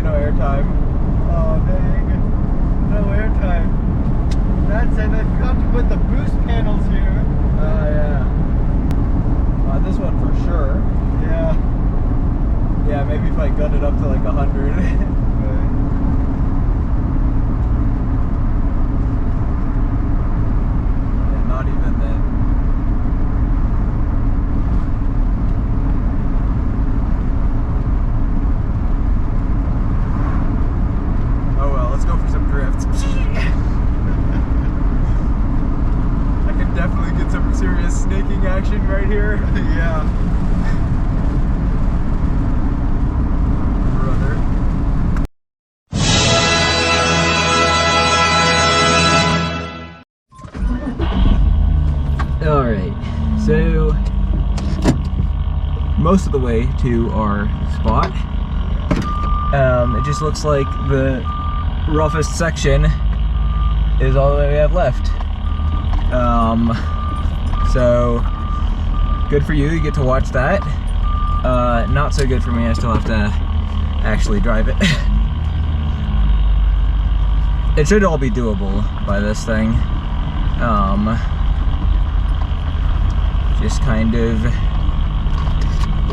get no airtime. Oh, dang. No airtime. That's it. I forgot to put the boost panels here. Oh, yeah. On this one for sure. Yeah. Yeah, maybe if I gun it up to like 100. Yeah, not even then. Oh well, let's go for some drifts. I can definitely get some serious snaking action right here. Yeah. Brother. Alright, so most of the way to our spot. It just looks like the roughest section is all that we have left. So good for you, you get to watch that. Not so good for me, I still have to actually drive it. It should all be doable by this thing. Just kind of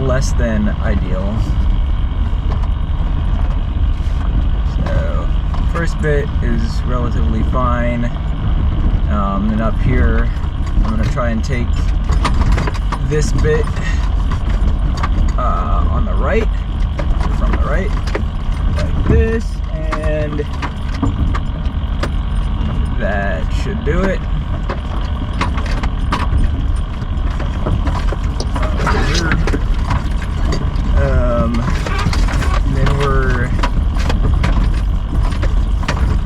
less than ideal. So first bit is relatively fine. And up here I'm gonna try and take this bit on the right, from the right, like this, and that should do it. Then we're,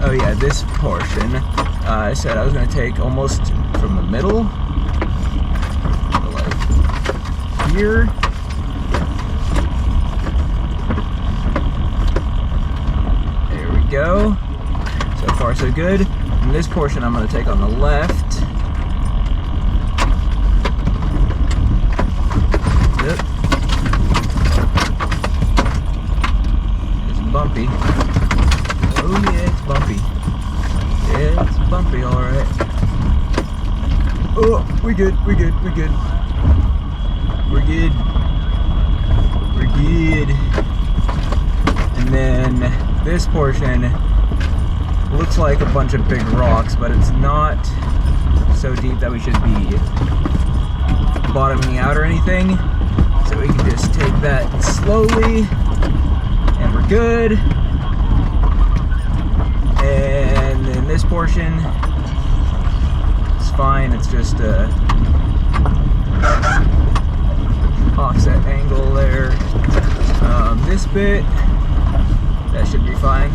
oh yeah, this portion, I said I was going to take almost from the middle, like here, there we go, so far so good. And this portion I'm going to take on the left. Yep. It's bumpy. Oh yeah, it's bumpy. Yeah, it's bumpy, alright. Oh, we good, we good, we good. We're good. We're good. And then this portion looks like a bunch of big rocks, but it's not so deep that we should be bottoming out or anything. So we can just take that slowly, and we're good. And then this portion is fine. It's just a offset angle there. This bit, that should be fine.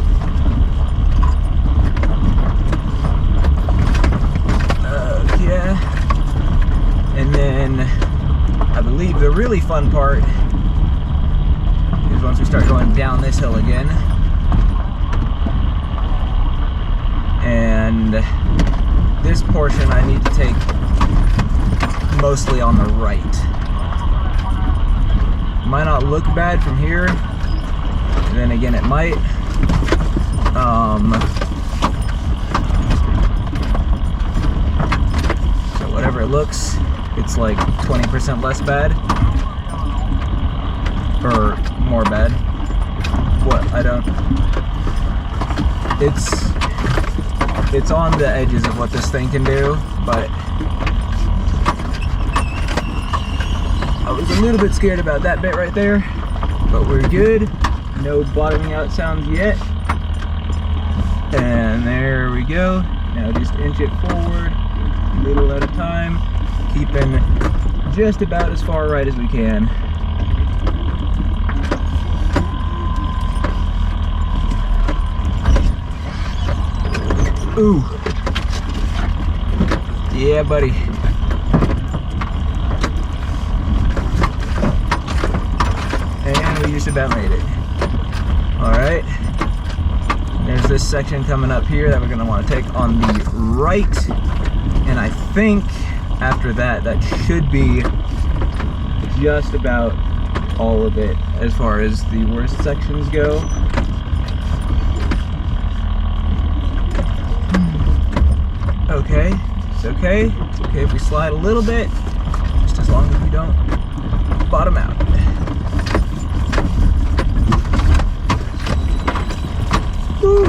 Yeah. And then I believe the really fun part is once we start going down this hill again. And this portion I need to take mostly on the right. Might not look bad from here, then again it might. So whatever it looks, it's like 20% less bad, or more bad. What? I don't. It's on the edges of what this thing can do, but I was a little bit scared about that bit right there, but we're good. No bottoming out sounds yet. And there we go. Now just inch it forward, a little at a time, keeping just about as far right as we can. Ooh. Yeah, buddy. And we just about made it. Alright. There's this section coming up here that we're going to want to take on the right. And I think after that, that should be just about all of it as far as the worst sections go. Okay, it's okay. It's okay if we slide a little bit, just as long as we don't bottom out. Woo!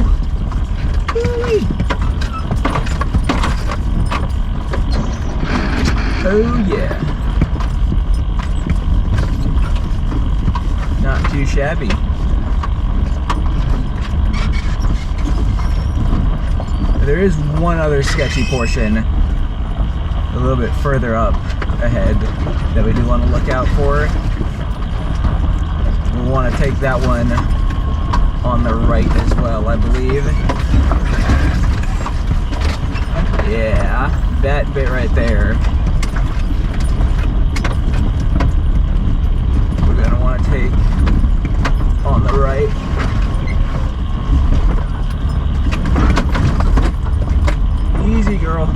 Woo-wee! Oh yeah. Not too shabby. There is one other sketchy portion a little bit further up ahead that we do want to look out for. We'll want to take that one on the right as well, I believe. Yeah, that bit right there. We're going to want to take on the right. Easy, girl.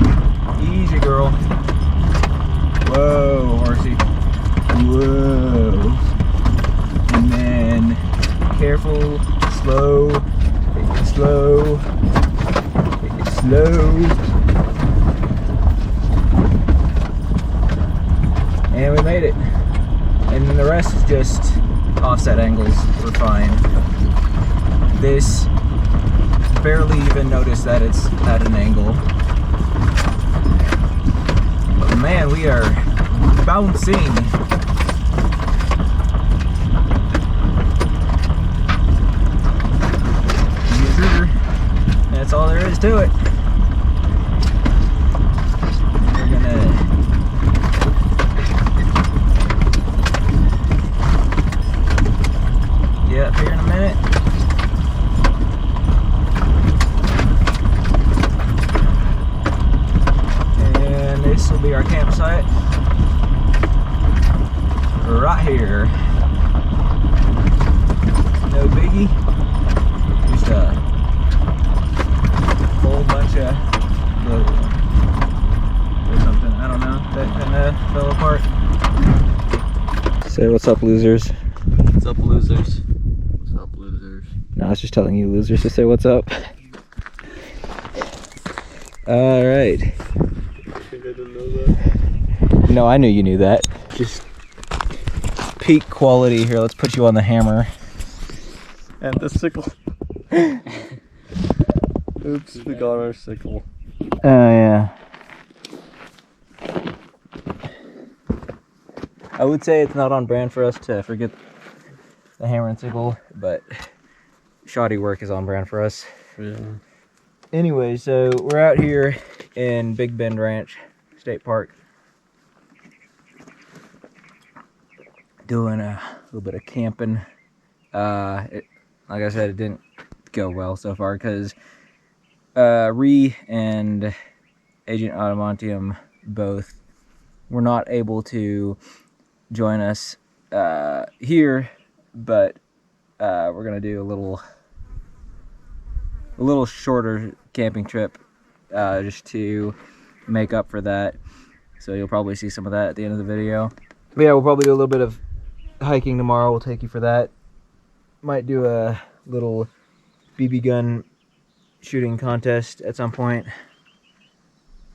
Easy, girl. Whoa, horsey. Whoa. And then, careful, slow. Take it slow. Take it slow. And we made it. And then the rest is just offset angles. We're fine. This, barely even notice that it's at an angle. But man, we are bouncing. That's all there is to it. We're gonna get up here in a minute. And this will be our campsite. Right here. No biggie. Just a whole bunch of or something, I don't know, that kind of fell apart. Say what's up, losers. What's up, losers? What's up, losers? No, I was just telling you losers to say what's up. Alright. You think I didn't know that? No, I knew you knew that. Just peak quality here. Let's put you on the hammer. And the sickle. Oops, we got our sickle. Oh, yeah. I would say it's not on brand for us to forget the hammer and sickle, but shoddy work is on brand for us. Yeah. Anyway, so we're out here in Big Bend Ranch State Park doing a little bit of camping. Like I said, it didn't go well so far because Ree and Agent Adamantium both were not able to join us here, but we're gonna do a little shorter camping trip just to make up for that. So you'll probably see some of that at the end of the video. But yeah, we'll probably do a little bit of hiking tomorrow. We'll take you for that. Might do a little BB gun shooting contest at some point.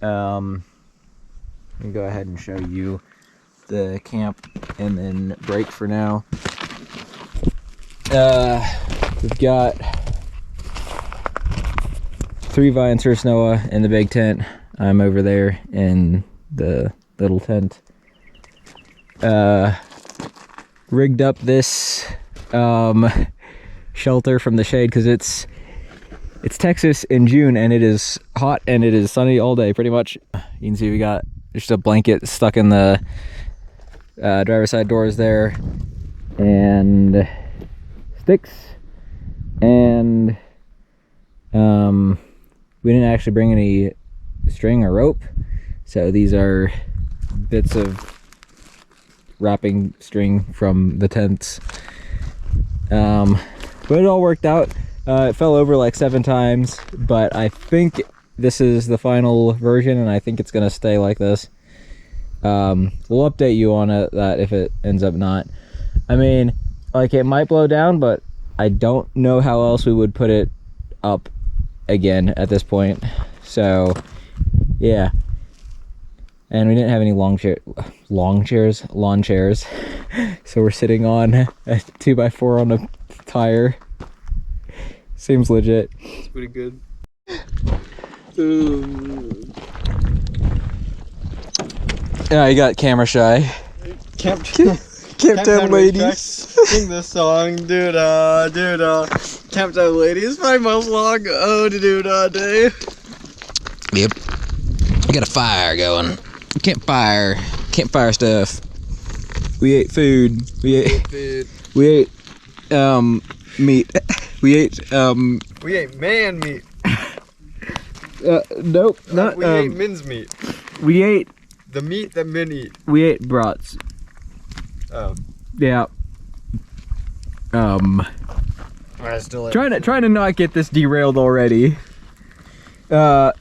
Let me go ahead and show you the camp and then break for now. We've got 3 vines for Noah in the big tent. I'm over there in the little tent. Rigged up this shelter from the shade because it's Texas in June and it is hot and it is sunny all day pretty much. You can see we got just a blanket stuck in the driver's side doors there, and sticks, and we didn't actually bring any string or rope, so these are bits of wrapping string from the tents. But it all worked out. It fell over like 7 times, but I think this is the final version and I think it's gonna stay like this. We'll update you on that if it ends up not. I mean, like, it might blow down, but I don't know how else we would put it up again at this point. So Yeah. And we didn't have any lawn chairs. So we're sitting on a 2x4 on a tire. Seems legit. It's pretty good. Yeah, you got camera shy. Camptown ladies. Sing this song, Camptown ladies, 5 miles long. Oh, day. Yep. We got a fire going. Campfire stuff. We ate food. We ate meat. We ate man meat. Nope, not we ate men's meat. We ate the meat that men eat. We ate brats. Oh. Yeah. I still trying to not get this derailed already. So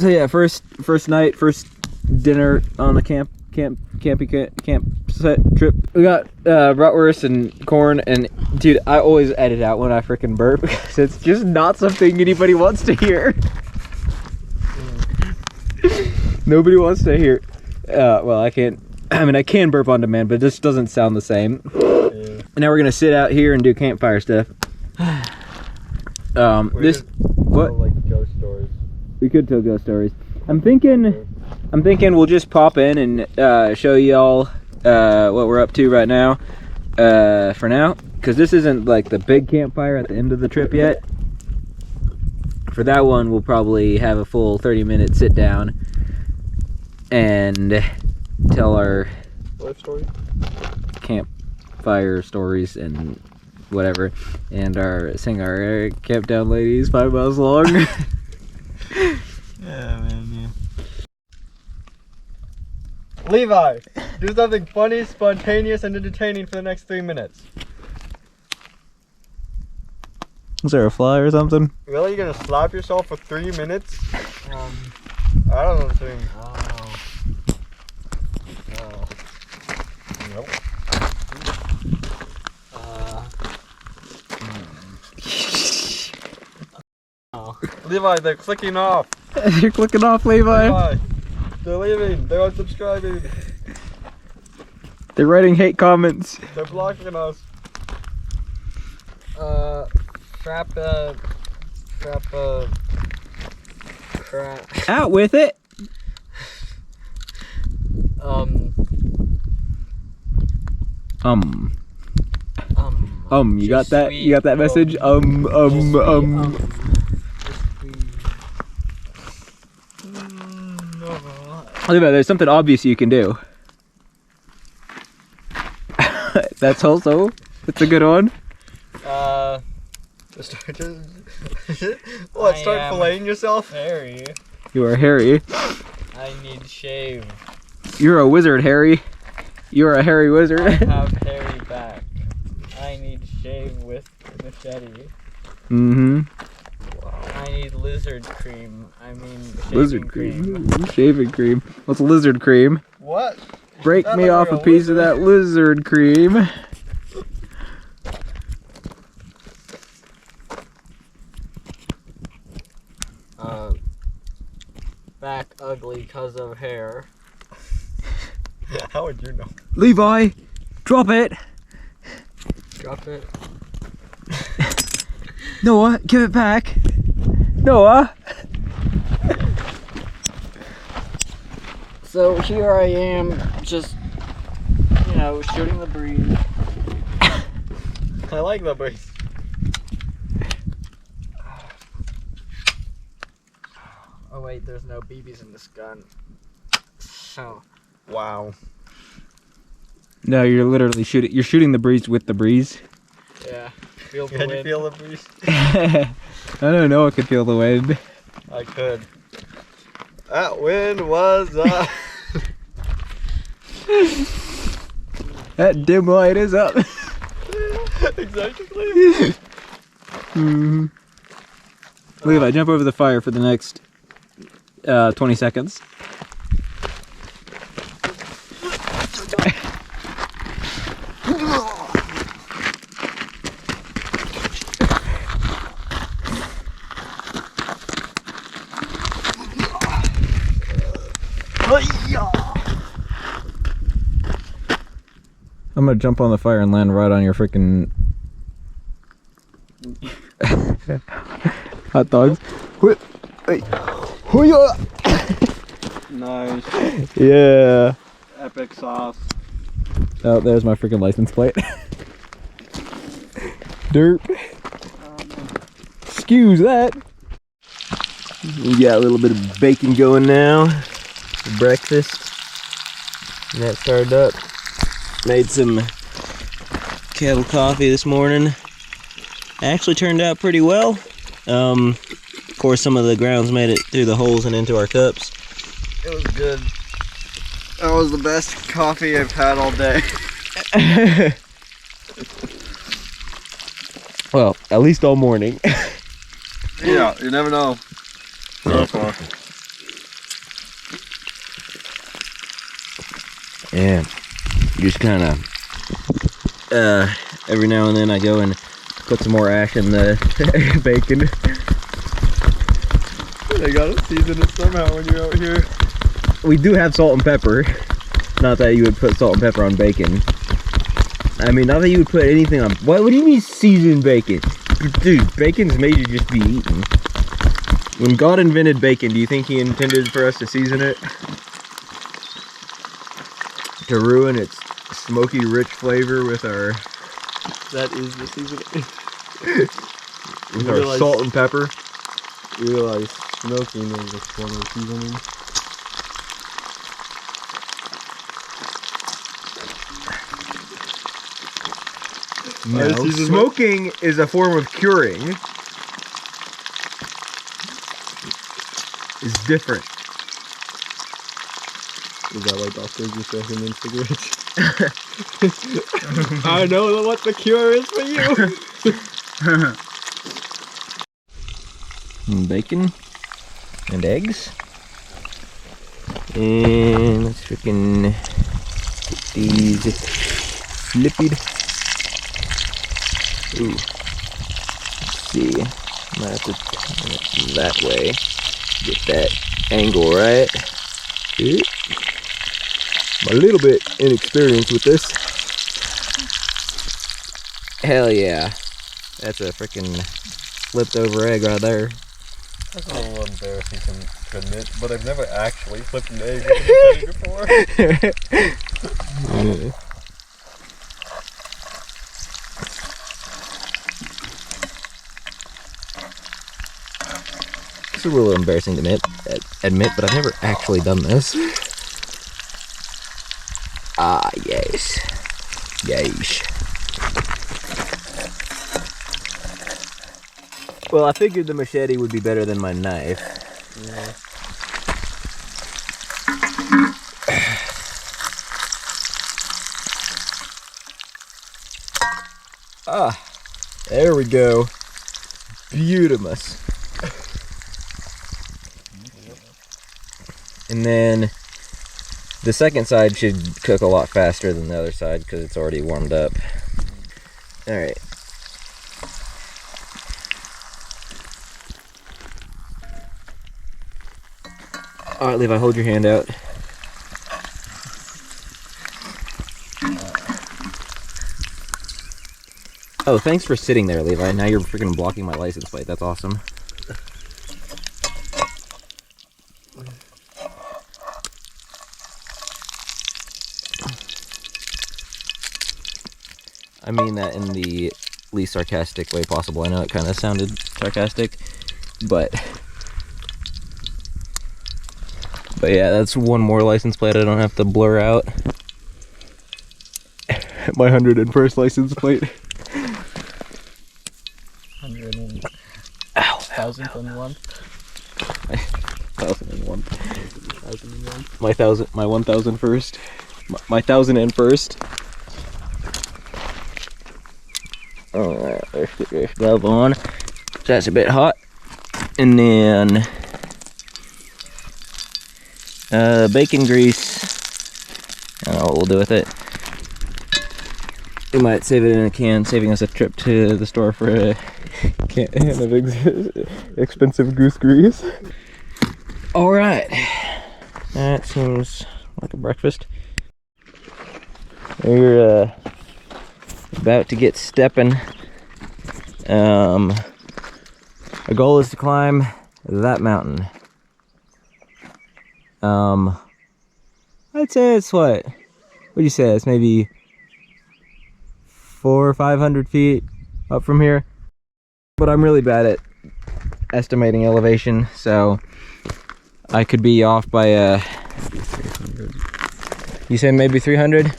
yeah, first night, first dinner on the camp set trip. We got bratwurst and corn, and dude, I always edit out when I freaking burp because it's just not something anybody wants to hear. Nobody wants to hear. Well, I can burp on demand, but it just doesn't sound the same. Yeah. And now we're gonna sit out here and do campfire stuff. Like ghost stories. We could tell ghost stories. I'm thinking we'll just pop in and show y'all what we're up to right now. For now, because this isn't like the big campfire at the end of the trip yet. For that one, we'll probably have a full 30-minute sit down and tell our life story, campfire stories and whatever, and sing our Camptown ladies 5 miles long. Yeah, man, yeah. Levi, do something funny, spontaneous, and entertaining for the next 3 minutes. Is there a fly or something? Really? You're gonna slap yourself for 3 minutes? I don't know the thing. Nope. Levi, they're clicking off. You're clicking off, Levi. They're leaving. They're unsubscribing. They're writing hate comments. They're blocking us. Crap. Out with it. You got that? You got that message? Levi, there's something obvious you can do. That's also, it's a good one. Start filleting yourself? Harry. You are Harry. I need shave. You're a wizard, Harry. You're a hairy wizard. I have Harry back. I need shave with machete. Mm-hmm. I need lizard cream. I mean lizard cream. Shaving cream. What's lizard cream? What? Break me off a piece of that lizard cream. Back ugly because of hair. How would you know? Levi, drop it. Drop it. Noah, give it back. Noah. So here I am, just, shooting the breeze. I like the breeze. Oh wait, there's no BBs in this gun. So. Wow. No, you're literally shooting. You're shooting the breeze with the breeze. Yeah. Feel the Can wind. you feel the breeze? I don't know. I could feel the wind. I could. That wind was. That dim light is up. Exactly. Mm-hmm. Levi, jump over the fire for the next 20 seconds. I'm gonna jump on the fire and land right on your freaking hot dogs. Wait, Nice. yeah. Epic sauce. Oh, there's my freaking license plate. Dirt. Excuse that. We got a little bit of bacon going now for breakfast. And that started up. Made some kettle coffee this morning. Actually turned out pretty well. Of course, some of the grounds made it through the holes and into our cups. It was good. That was the best coffee I've had all day. Well, at least all morning. Yeah, you never know. Yeah, just kind of every now and then I go and put some more ash in the bacon. I gotta season it somehow when you're out here. We do have salt and pepper. Not that you would put salt and pepper on bacon. I mean, not that you would put anything on. What do you mean seasoned bacon? Dude, bacon's made to just be eaten. When God invented bacon, do you think he intended for us to season it? To ruin its smoky, rich flavor with our That is the seasoning. with our salt and pepper. You realize smoking is a form of seasoning. No, smoking is a form of curing. It's different. Is that why doctors use recommend cigarettes? I know what the cure is for you. Bacon and eggs. And let's freaking get these flipped. Ooh. Let's see. Might have to turn it that way. Get that angle right. See? I'm a little bit inexperienced with this. Hell yeah. That's a freaking flipped over egg right there. That's a little embarrassing to admit, but I've never actually flipped an egg before. Yeah. It's a little embarrassing to admit, but I've never actually done this. Ah, yes. Yes. Well, I figured the machete would be better than my knife. Yeah. Ah, there we go. Beautimous. And then the second side should cook a lot faster than the other side because it's already warmed up. All right. All right, Levi, hold your hand out. Oh, thanks for sitting there, Levi. Now you're freaking blocking my license plate. That's awesome. I mean that in the least sarcastic way possible. I know it kind of sounded sarcastic, but yeah, that's one more license plate I don't have to blur out. My 101st license plate. 101. Ow. 1001. 1001. 1001. My 1001st. My 1001st. Alright, let's get this glove on. That's a bit hot. And then bacon grease. I don't know what we'll do with it. We might save it in a can, saving us a trip to the store for a can of expensive goose grease. Alright. That seems like a breakfast. Your About to get stepping. Our goal is to climb that mountain. I'd say it's what do you say? It's maybe 400 or 500 feet up from here. But I'm really bad at estimating elevation, so I could be off by you say maybe 300?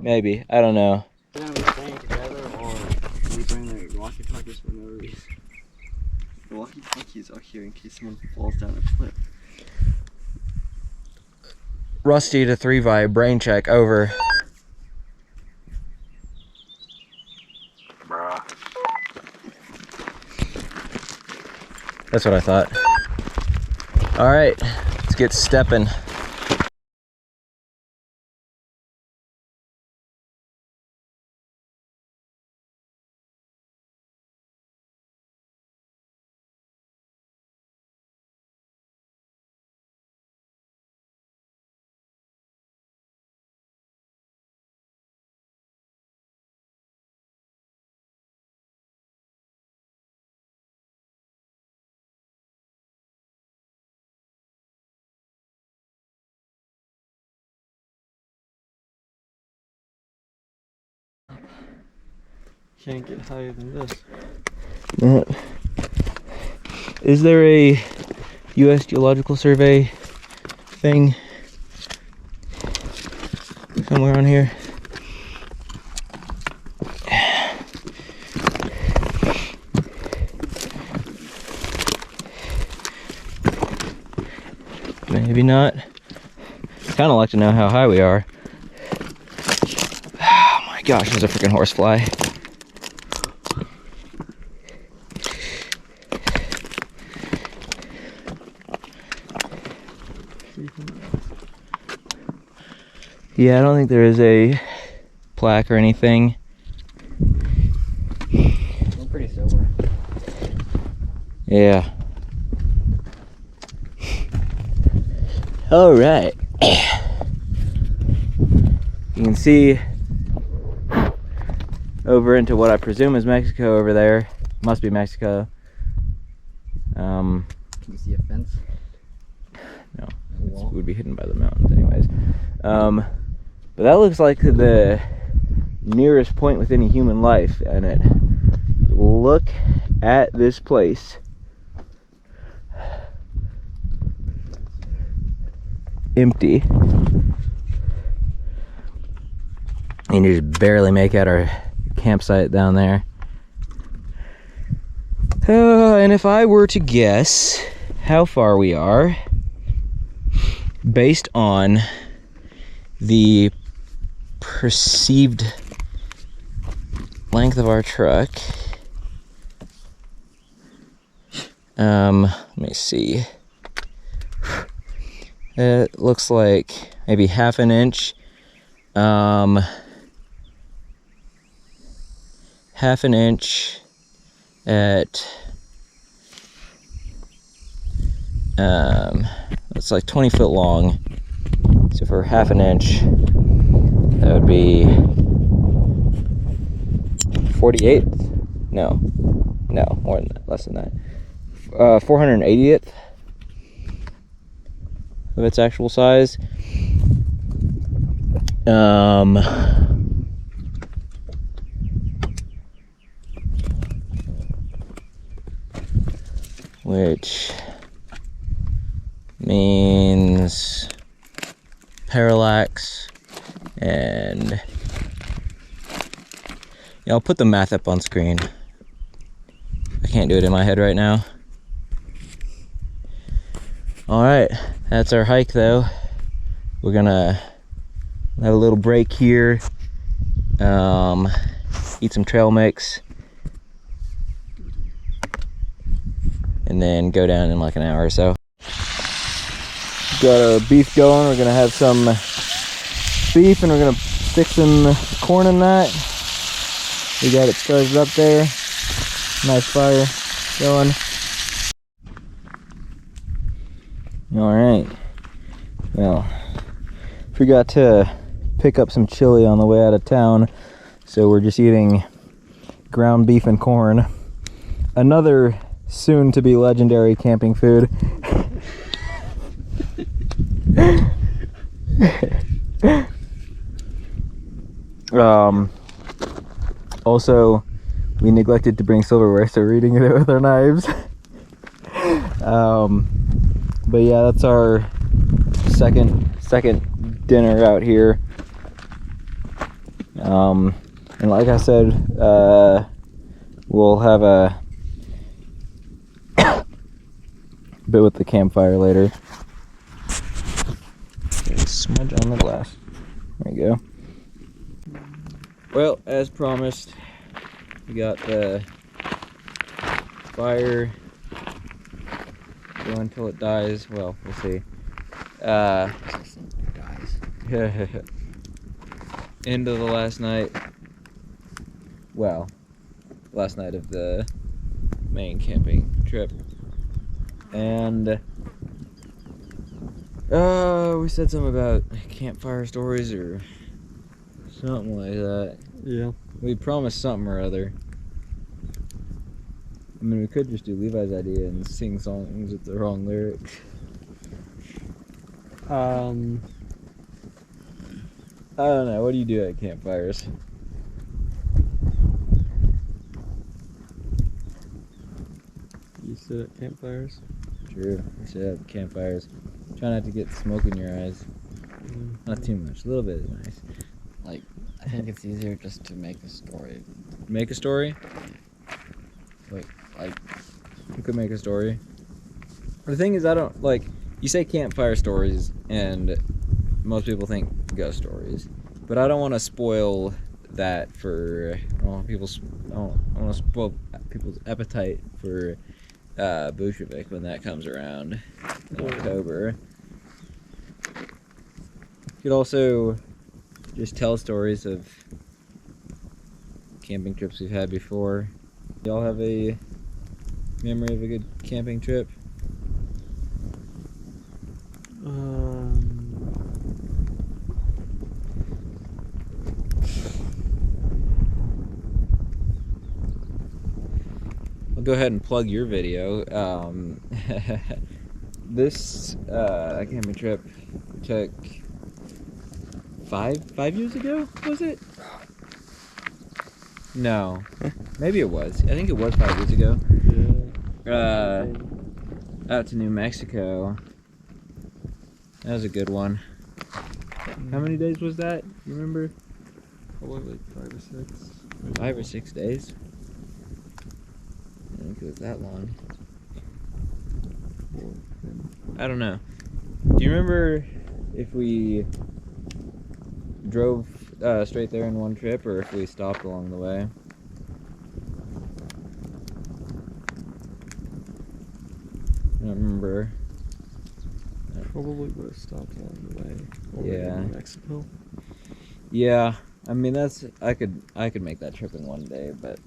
Maybe, I don't know. We're gonna be staying together, or we bring the walkie-talkies for no reason. The walkie-talkies are here in case someone falls down a cliff. Rusty to 3 brain check over. Bruh. That's what I thought. All right, let's get stepping. Can't get higher than this. Is there a U.S. Geological Survey thing somewhere on here? Maybe not. Kind of like to know how high we are. Oh my gosh, there's a freaking horsefly. Yeah, I don't think there is a plaque or anything. We're pretty sober. Yeah. All right. You can see over into what I presume is Mexico over there. Must be Mexico. Can you see a fence? No, it would be hidden by the mountains anyways. But that looks like the nearest point with any human life in it. Look at this place. Empty. And you just barely make out our campsite down there. And if I were to guess how far we are, based on the perceived length of our truck, let me see. It looks like maybe half an inch. Half an inch at it's like 20 foot long. So for half an inch, that would be 48th? No, more than that, less than that. 480th of its actual size. Which means parallax, and yeah, I'll put the math up on screen. I can't do it in my head right now. Alright, that's our hike though. We're gonna have a little break here, eat some trail mix, and then go down in like an hour or so. Got our beef going. We're gonna have some beef and we're gonna stick some corn in that. We got it started up there. Nice fire going. Alright. Forgot to pick up some chili on the way out of town, so we're just eating ground beef and corn. Another soon-to-be legendary camping food. Also, we neglected to bring silverware, so we're eating it with our knives. But yeah, that's our second dinner out here. And like I said, we'll have a bit with the campfire later. Smudge on the glass. There you go. Well, as promised, we got the fire going until it dies. Well, we'll see. End of the last night. Well, last night of the main camping trip. And we said something about campfire stories or something like that. Yeah. We promised something or other. I mean, we could just do Levi's idea and sing songs with the wrong lyrics. I don't know. What do you do at campfires? You sit at campfires? True. We sit at campfires. Try not to get smoke in your eyes. Not too much. A little bit is nice. Like, I think it's easier just to make a story. Make a story? Like, You could make a story. The thing is, I don't like. You say campfire stories, and most people think ghost stories, but I don't want to spoil that for people's. I don't want to spoil people's appetite for bolshevik when that comes around in October. You could also just tell stories of camping trips we've had before. Y'all have a memory of a good camping trip? I'll go ahead and plug your video. This camping trip took five years ago, was it? No, maybe it was. I think it was 5 years ago. Yeah. Out to New Mexico. That was a good one. How many days was that? You remember? Probably like 5 or 6. 5 or 6 days. I don't think it was that long. I don't know. Do you remember if we drove straight there in one trip, or if we stopped along the way? I don't remember. Probably would have stopped along the way. Yeah. In Mexico. Yeah, I mean I could make that trip in one day, but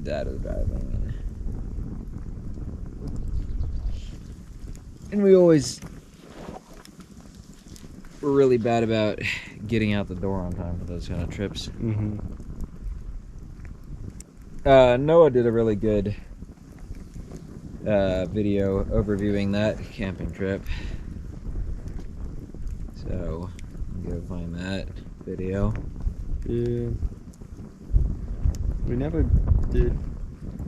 Dad is driving, and we always were really bad about getting out the door on time for those kind of trips. Mm-hmm. Noah did a really good video overviewing that camping trip, so go find that video. Yeah. We never did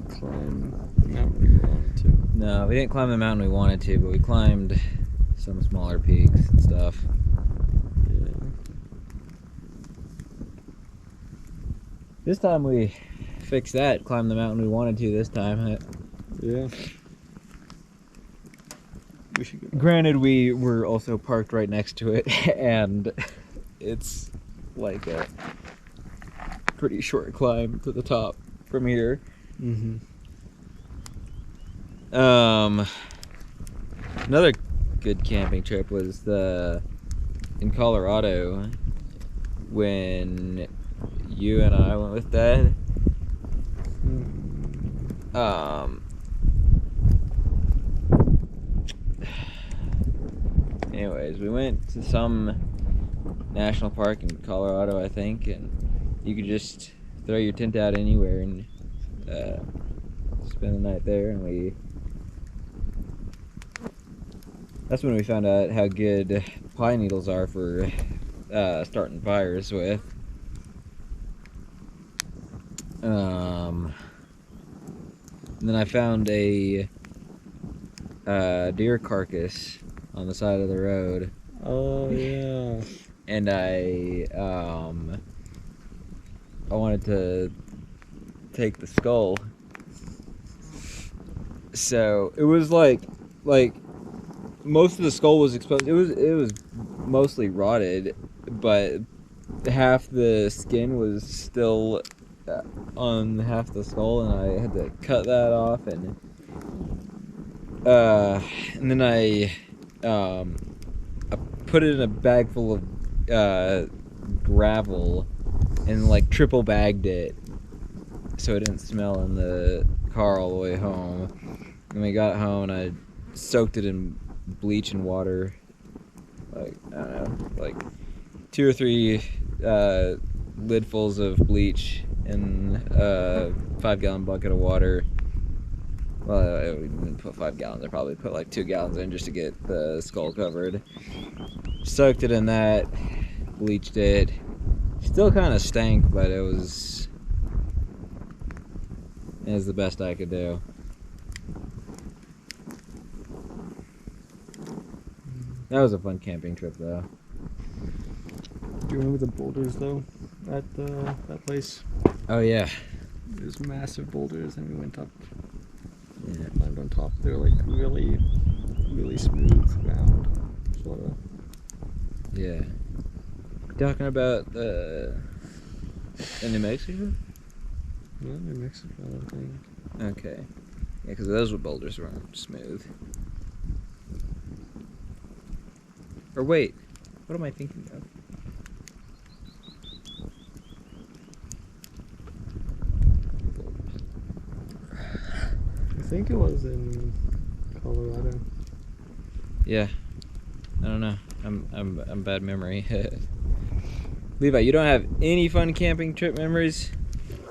climb the mountain we wanted to. No, we didn't climb the mountain we wanted to, but we climbed some smaller peaks and stuff. Yeah. This time we fixed that, climbed the mountain we wanted to this time. Yeah. We should go. Granted, we were also parked right next to it, and it's like a pretty short climb to the top from here. Mm-hmm. Another good camping trip was in Colorado when you and I went with Dad. Anyways, we went to some national park in Colorado, I think, and you could just throw your tent out anywhere and spend the night there. And that's when we found out how good pine needles are for starting fires with. And then I found a deer carcass on the side of the road. Oh yeah. And I wanted to take the skull. So it was like most of the skull was exposed. It was mostly rotted, but half the skin was still on half the skull, and I had to cut that off, and then I put it in a bag full of gravel and like triple bagged it so it didn't smell in the car all the way home. When we got home, I soaked it in bleach and water, like I don't know, like 2 or 3 lidfuls of bleach in a 5-gallon bucket of water. Well, I didn't put 5 gallons. I probably put like 2 gallons in just to get the skull covered. Soaked it in that, bleached it. Still kind of stank, but it was the best I could do. That was a fun camping trip, though. Do you remember the boulders though at that place? Oh yeah. There's massive boulders, and we went up. Yeah. Climbed on top. They're like really, really smooth, round, sort of. Yeah. Talking about in New Mexico? Not New Mexico, I don't think. Okay. Yeah, because those boulders weren't smooth. Or wait, what am I thinking of? I think it was in Colorado. Yeah. I don't know. I'm bad memory. Levi, you don't have any fun camping trip memories?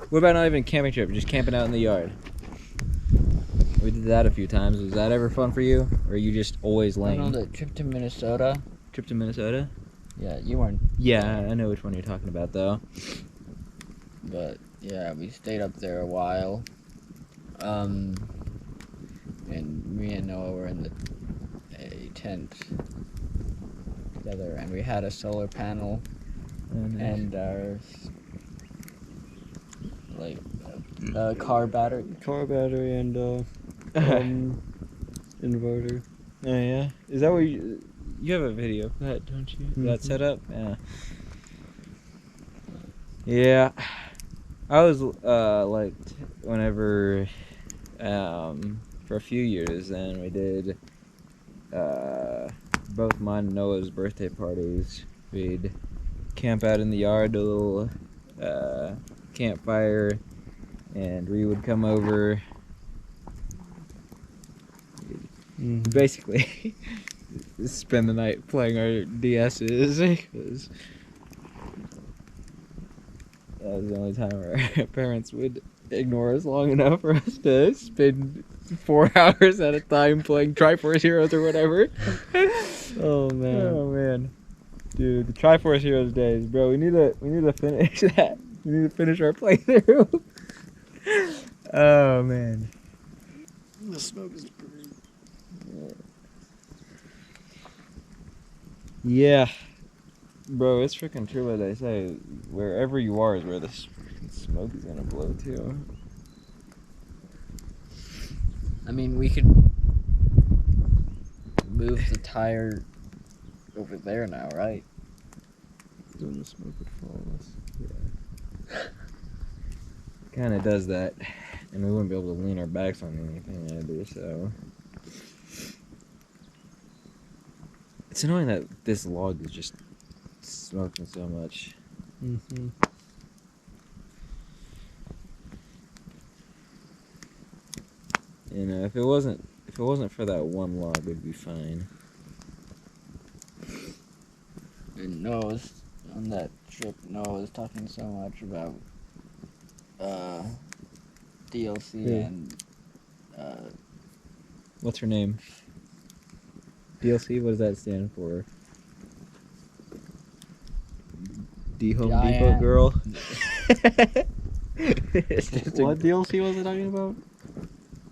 What about not even a camping trip, just camping out in the yard? We did that a few times. Was that ever fun for you? Or are you just always I know lame? the trip to Minnesota. Trip to Minnesota? Yeah, you weren't. Yeah, I know which one you're talking about though. But yeah, we stayed up there a while. And me and Noah were in a tent together, and we had a solar panel and our like car battery. Car battery and inverter. Oh yeah? Is that what you have a video of that, don't you? That setup? Yeah. Yeah. I was whenever for a few years then we did both mine and Noah's birthday parties. We'd camp out in the yard, do a little campfire, and we would come over. Basically spend the night playing our DS's because that was the only time our parents would ignore us long enough for us to spend 4 hours at a time playing Triforce Heroes or whatever. Oh man. Oh man, dude, the Triforce Heroes days, bro. We need to finish that. We need to finish our playthrough. Oh man. The smoke is pretty. Yeah, bro, it's freaking true what they say. Wherever you are is where the smoke is gonna blow to. I mean, we could move the tire over there now, right? Then the smoke would follow us. Yeah. Kinda does that. And we wouldn't be able to lean our backs on anything either, so. It's annoying that this log is just smoking so much. Mm-hmm. You know, if it wasn't for that one log, we'd be fine. on that trip, Noah was talking so much about DLC Yeah. and What's her name? DLC. What does that stand for? D Home Depot Giant. girl. It's just What DLC was it talking about?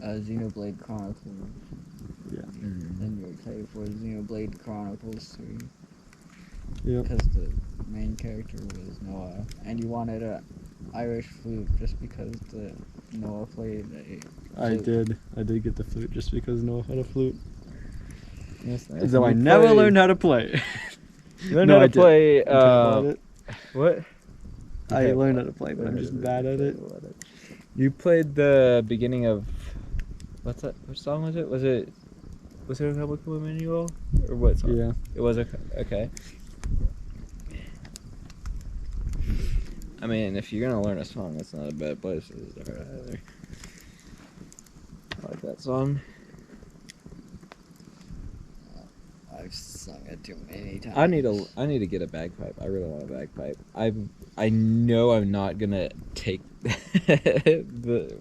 Xenoblade Chronicles. Yeah. And you're excited for Xenoblade Chronicles 3 Yep. because the main character was Noah, and you wanted a Irish flute just because the Noah played a I flute. did get the flute just because Noah had a flute. That's nice. Though I You never play- learned how to play. You learned No, how to I did. play. You taught it. What? I learned how to play, but I'm just bad at it. You played the beginning of what's that? Which song was it? Was it a Public Manual or what song? Yeah. It was okay. I mean, if you're gonna learn a song, that's not a bad place to start either. I like that song. I've sung it too many times. I need to get a bagpipe. I really want a bagpipe. I know I'm not gonna take the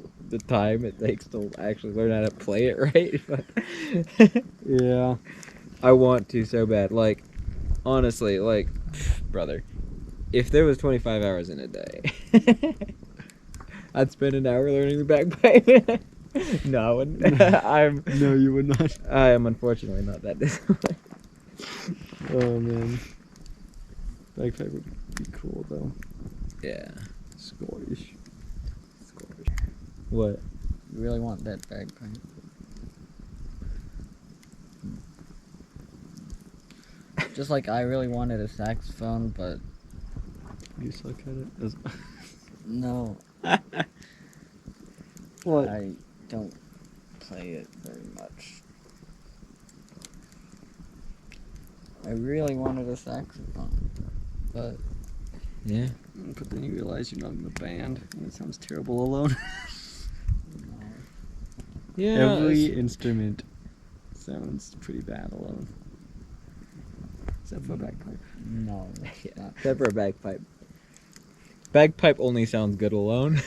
time it takes to actually learn how to play it right, but Yeah. I want to so bad. Like, honestly, like, brother, if there was 25 hours in a day, I'd spend an hour learning the bagpipe. No, I wouldn't. No, you would not. I am unfortunately not that disciplined. Oh man. Bagpipe would be cool though. Yeah. Scottish. What? You really want that bagpipe? Just like I really wanted a saxophone, but You suck at it. no, What? I don't play it very much. I really wanted a saxophone, but Yeah. But then you realize you're not in the band, and it sounds terrible alone. no. Yeah. Every instrument sounds pretty bad alone. Except for bagpipe. No, it's not. Except for a bagpipe. Bagpipe only sounds good alone.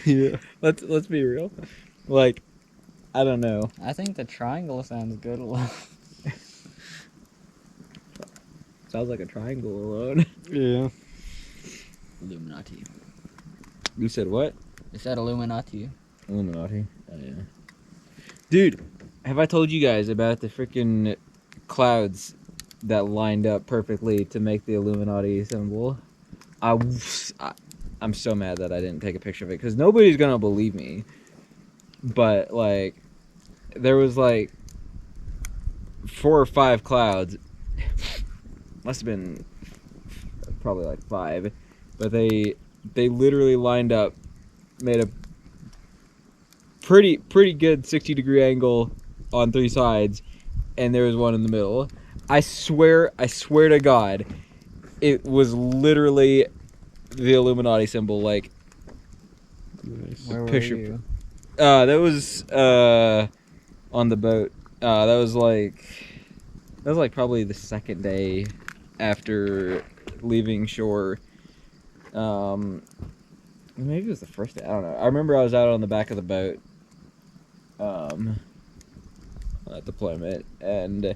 Yeah. Let's be real. Like, I don't know. I think the triangle sounds good alone. Sounds like a triangle alone. Yeah. Illuminati. You said what? It said Illuminati. Illuminati. Oh yeah. Dude, have I told you guys about the freaking clouds that lined up perfectly to make the Illuminati symbol? I'm so mad that I didn't take a picture of it because nobody's gonna believe me. But like, there was like 4 or 5 clouds. Must have been probably like 5, but they literally lined up, made a pretty good 60-degree angle on 3 sides, and there was one in the middle. I swear to God, it was literally the Illuminati symbol. Like, Nice. Where were Picture- you? that was on the boat. That was like probably the second day after leaving shore. Maybe it was the first day. I don't know. I remember I was out on the back of the boat at deployment and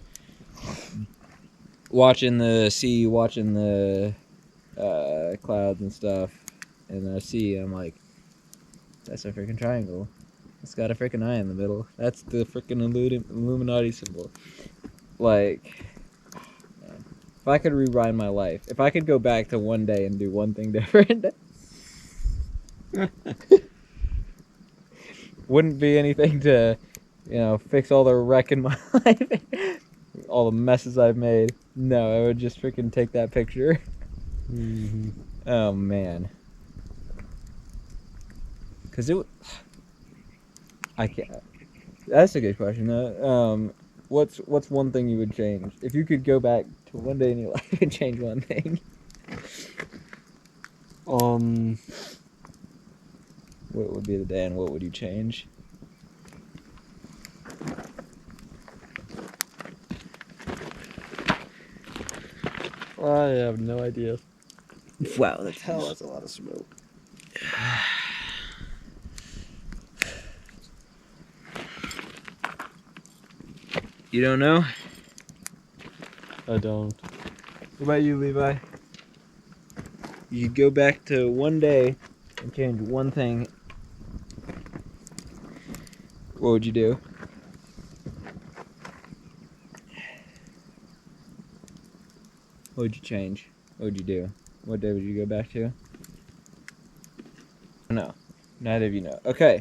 watching the sea, watching the clouds and stuff, and I see. I'm like, that's a freaking triangle. It's got a freaking eye in the middle. That's the freaking Illuminati symbol. Like, man, if I could rewind my life, if I could go back to one day and do one thing different, wouldn't be anything to, fix all the wreck in my life, all the messes I've made. No, I would just freaking take that picture. Mm-hmm. Oh man, because I can't. That's a good question. What's one thing you would change if you could go back to one day in your life and change one thing? What would be the day and what would you change? I have no idea. Wow, that's Hell, that's a lot of smoke. You don't know? I don't. What about you, Levi? You could go back to one day and change one thing. What would you do? What would you change? What would you do? What day would you go back to? No. Neither of you know. Okay.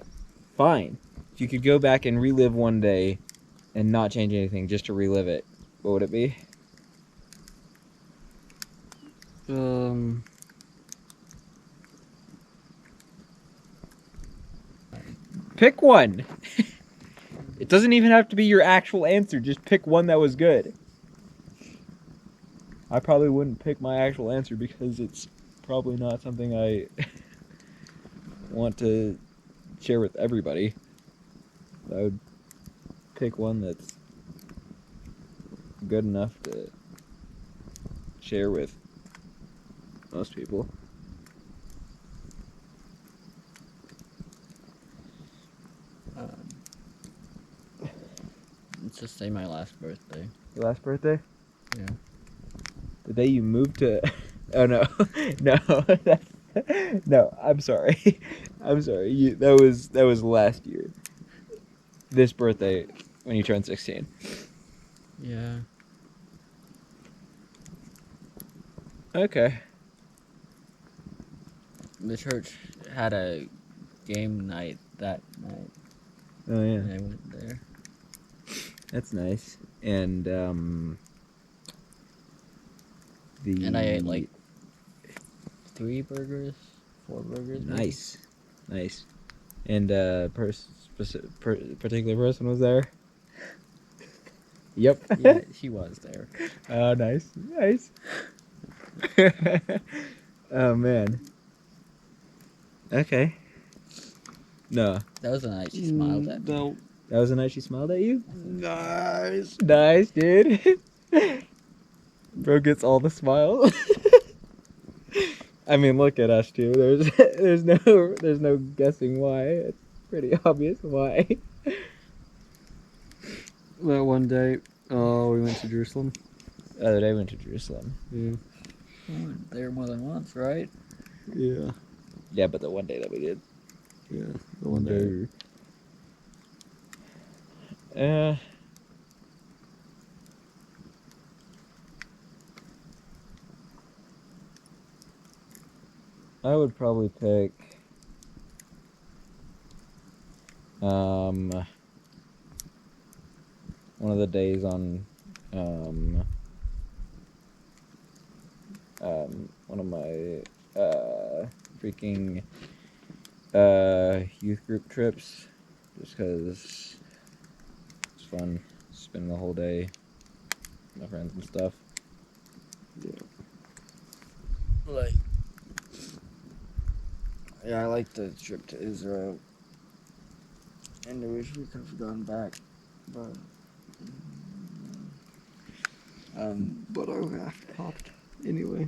Fine. If you could go back and relive one day and not change anything just to relive it, what would it be? Pick one. It doesn't even have to be your actual answer. Just pick one that was good. I probably wouldn't pick my actual answer because it's probably not something I want to share with everybody. I would pick one that's good enough to share with most people. Let's just say my last birthday. Your last birthday? Yeah. The day you moved to... Oh, no. No. No, I'm sorry. I'm sorry. That was last year. This birthday, when you turned 16. Yeah. Okay. The church had a game night that night. Oh, yeah. And I went there. That's nice. And, And I ate like 3 burgers, 4 burgers. Maybe. Nice. Nice. And, particular person was there? Yep. Yeah, she was there. Oh, nice. Nice. Oh, man. Okay. No. That was the night she smiled at me. No. That was the night she smiled at you? Nice. Nice, dude. Bro gets all the smiles. I mean, look at us too. There's no guessing why. It's pretty obvious why. That one day, we went to Jerusalem. The other day I went to Jerusalem. Yeah. We went there more than once, right? Yeah. Yeah, but the one day that we did. Yeah. The one day. I would probably pick one of the days on one of my freaking youth group trips, just because it's fun spending the whole day with my friends and stuff. Yeah. Like, yeah, I like the trip to Israel. And I wish we could have gone back, but But our half popped anyway.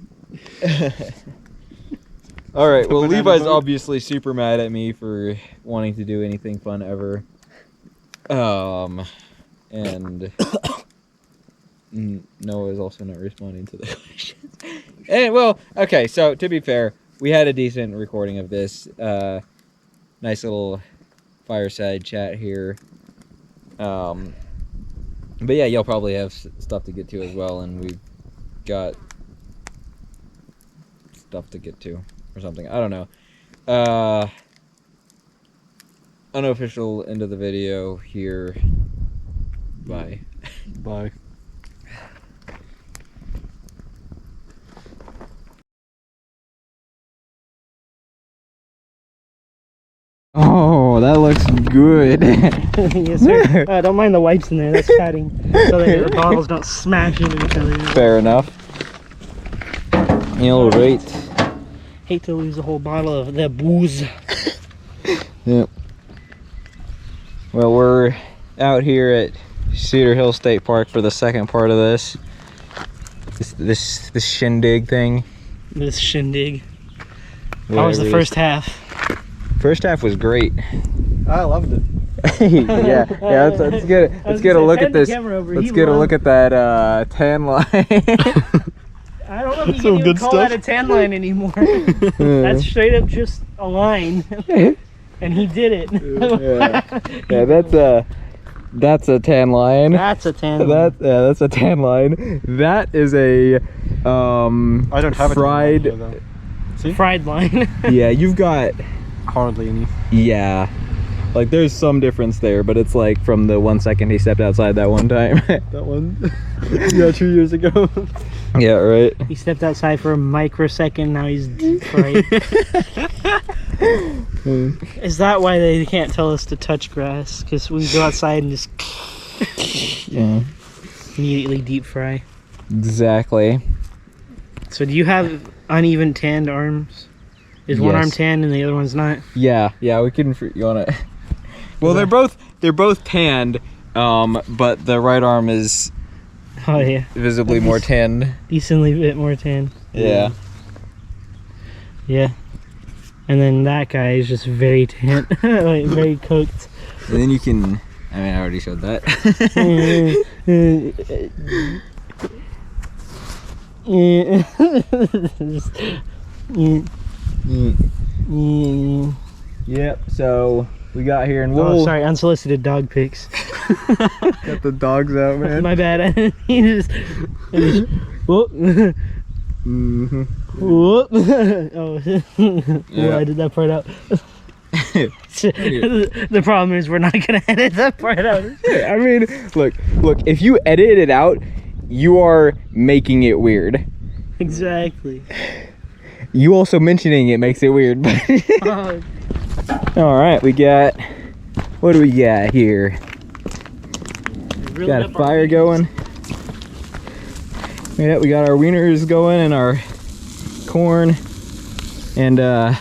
All right. Well, banana Levi's boat. obviously super mad at me for wanting to do anything fun ever. And Noah is also not responding to the questions. And well, okay. So to be fair, we had a decent recording of this. Nice little fireside chat here. But yeah, you'll probably have stuff to get to as well, and we've got stuff to get to or something. I don't know. Unofficial end of the video here. Bye. Bye. Oh, that looks good. Yes, sir. Don't mind the wipes in there. That's padding, so that the bottles don't smash into each other. Fair enough. All right. Hate to lose a whole bottle of the booze. Yep. Well, we're out here at Cedar Hill State Park for the second part of this. this shindig thing. This shindig. How Whatever was the it first is. half? First half was great. I loved it. yeah. Let's get a look at this. Let's get a look at that tan line. I don't know if you can even call that a tan line anymore. That's straight up just a line. And he did it. Yeah, that's a tan line. That's a tan line. That's a tan line. That is a I don't have fried. a tan line here, though. See? Fried line. Yeah, you've got. Hardly any. Yeah, like there's some difference there, but it's like from the 1 second he stepped outside that one time. That one? Yeah, 2 years ago. Yeah, right. He stepped outside for a microsecond, now he's deep fried. Is that why they can't tell us to touch grass? Because we go outside and just Yeah, immediately deep fry. exactly. So do you have uneven tanned arms? Is one arm Yes. tan and the other one's not? Yeah, we can. You wanna? Well, they're both tanned, but the right arm is Oh yeah, visibly more tanned. decently a bit more tan. Yeah. Yeah. And then that guy is just very tan, like very cooked. And then you can. I mean, I already showed that. Yep. So we got here and Oh, sorry, unsolicited dog pics. got the dogs out, man. My bad. He just whoop. Mm-hmm. Whoop. Oh, well, I did that part out. The problem is we're not gonna edit that part out. I mean, look. If you edit it out, you are making it weird. Exactly. You also mentioning it makes it weird. But Oh, all right, we got. What do we got here? really Got a up our fire wieners. going. Yeah, we got our wieners going and our corn and a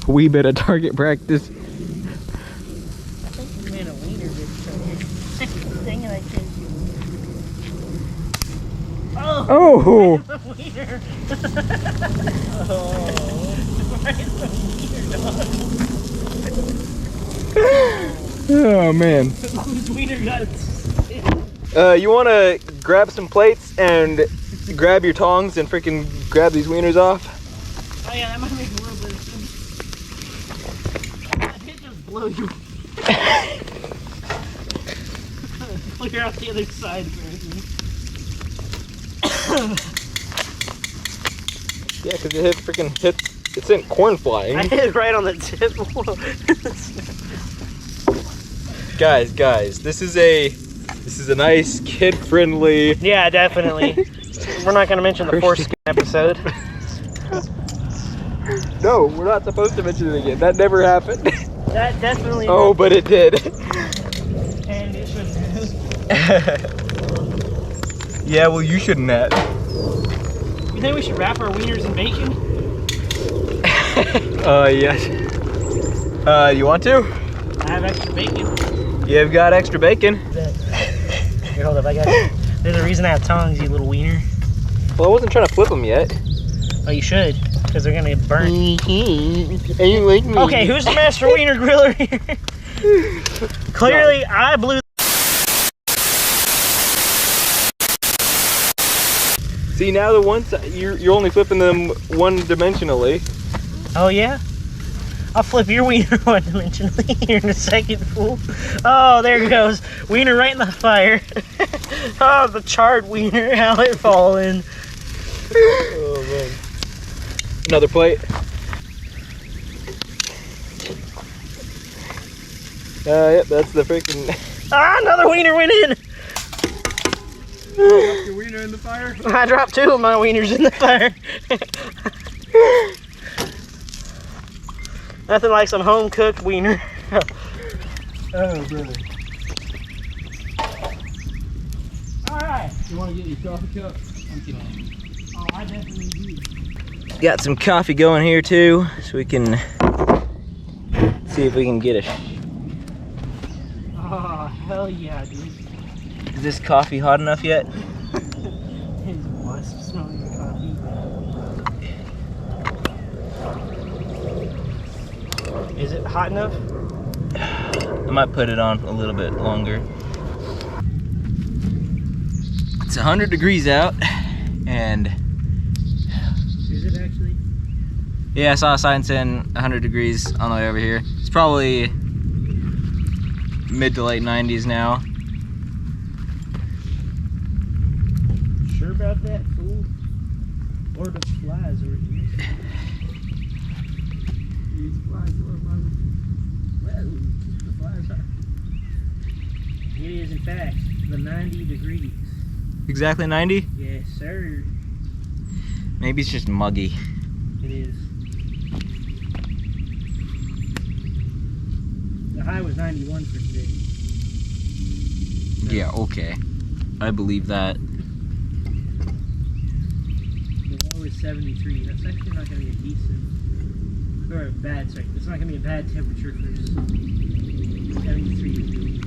wee bit of target practice. I think you made a wiener bit from here. Dang it, I can't. Oh! Oh! The wiener! Oh! Right in the wiener, dog. Oh man. Whose wiener got it? You want to grab some plates and grab your tongs and freaking grab these wieners off? Oh yeah, that might make a little bit of sense. That did just blow you. Clear out the other side, apparently. Yeah, because it it sent corn I flying. hit it right on the tip. Guys, this is a nice kid-friendly. Yeah, definitely. We're not going to mention the foreskin episode. No, we're not supposed to mention it again. That never happened. That definitely. Oh, but it did. And it shouldn't have. Yeah, well, you shouldn't have. You think we should wrap our wieners in bacon? Yes. You want to? I have extra bacon. You've got extra bacon. Here, hold up. I got. There's a reason I have tongs, you little wiener. Well, I wasn't trying to flip them yet. Oh, you should, because they're gonna get burnt. And you like me. Okay, who's the master wiener griller here? Clearly, I blew. See, now the ones you're only flipping them one-dimensionally. Oh yeah. I'll flip your wiener one-dimensionally here in a second, fool. Oh, there it goes. Wiener right in the fire. Oh, the charred wiener, how it fallen. Oh man. Another plate. Yep, that's the freaking. Ah, another wiener went in. Your wiener in the fire? I dropped 2 of my wieners in the fire. Nothing like some home-cooked wiener. Oh, brother. All right. You want to get your coffee cup? Oh, I definitely do. Got some coffee going here too, so we can see if we can get a. Oh, hell yeah, dude. Is this coffee hot enough yet? His butt. hot enough? I might put it on a little bit longer. It's 100 degrees out, and Is it actually? yeah, I saw a sign saying 100 degrees on the way over here. It's probably mid to late 90s now. Sure about that, fool? Or the flies over here. These flies are the flies are. It is, in fact, the 90 degrees. Exactly 90? Yes, sir. Maybe it's just muggy. It is. The high was 91 for today. Yeah, okay. I believe that. The low is 73. That's actually not going to be a decent, or a bad, sorry. That's not going to be a bad temperature for 73 degrees.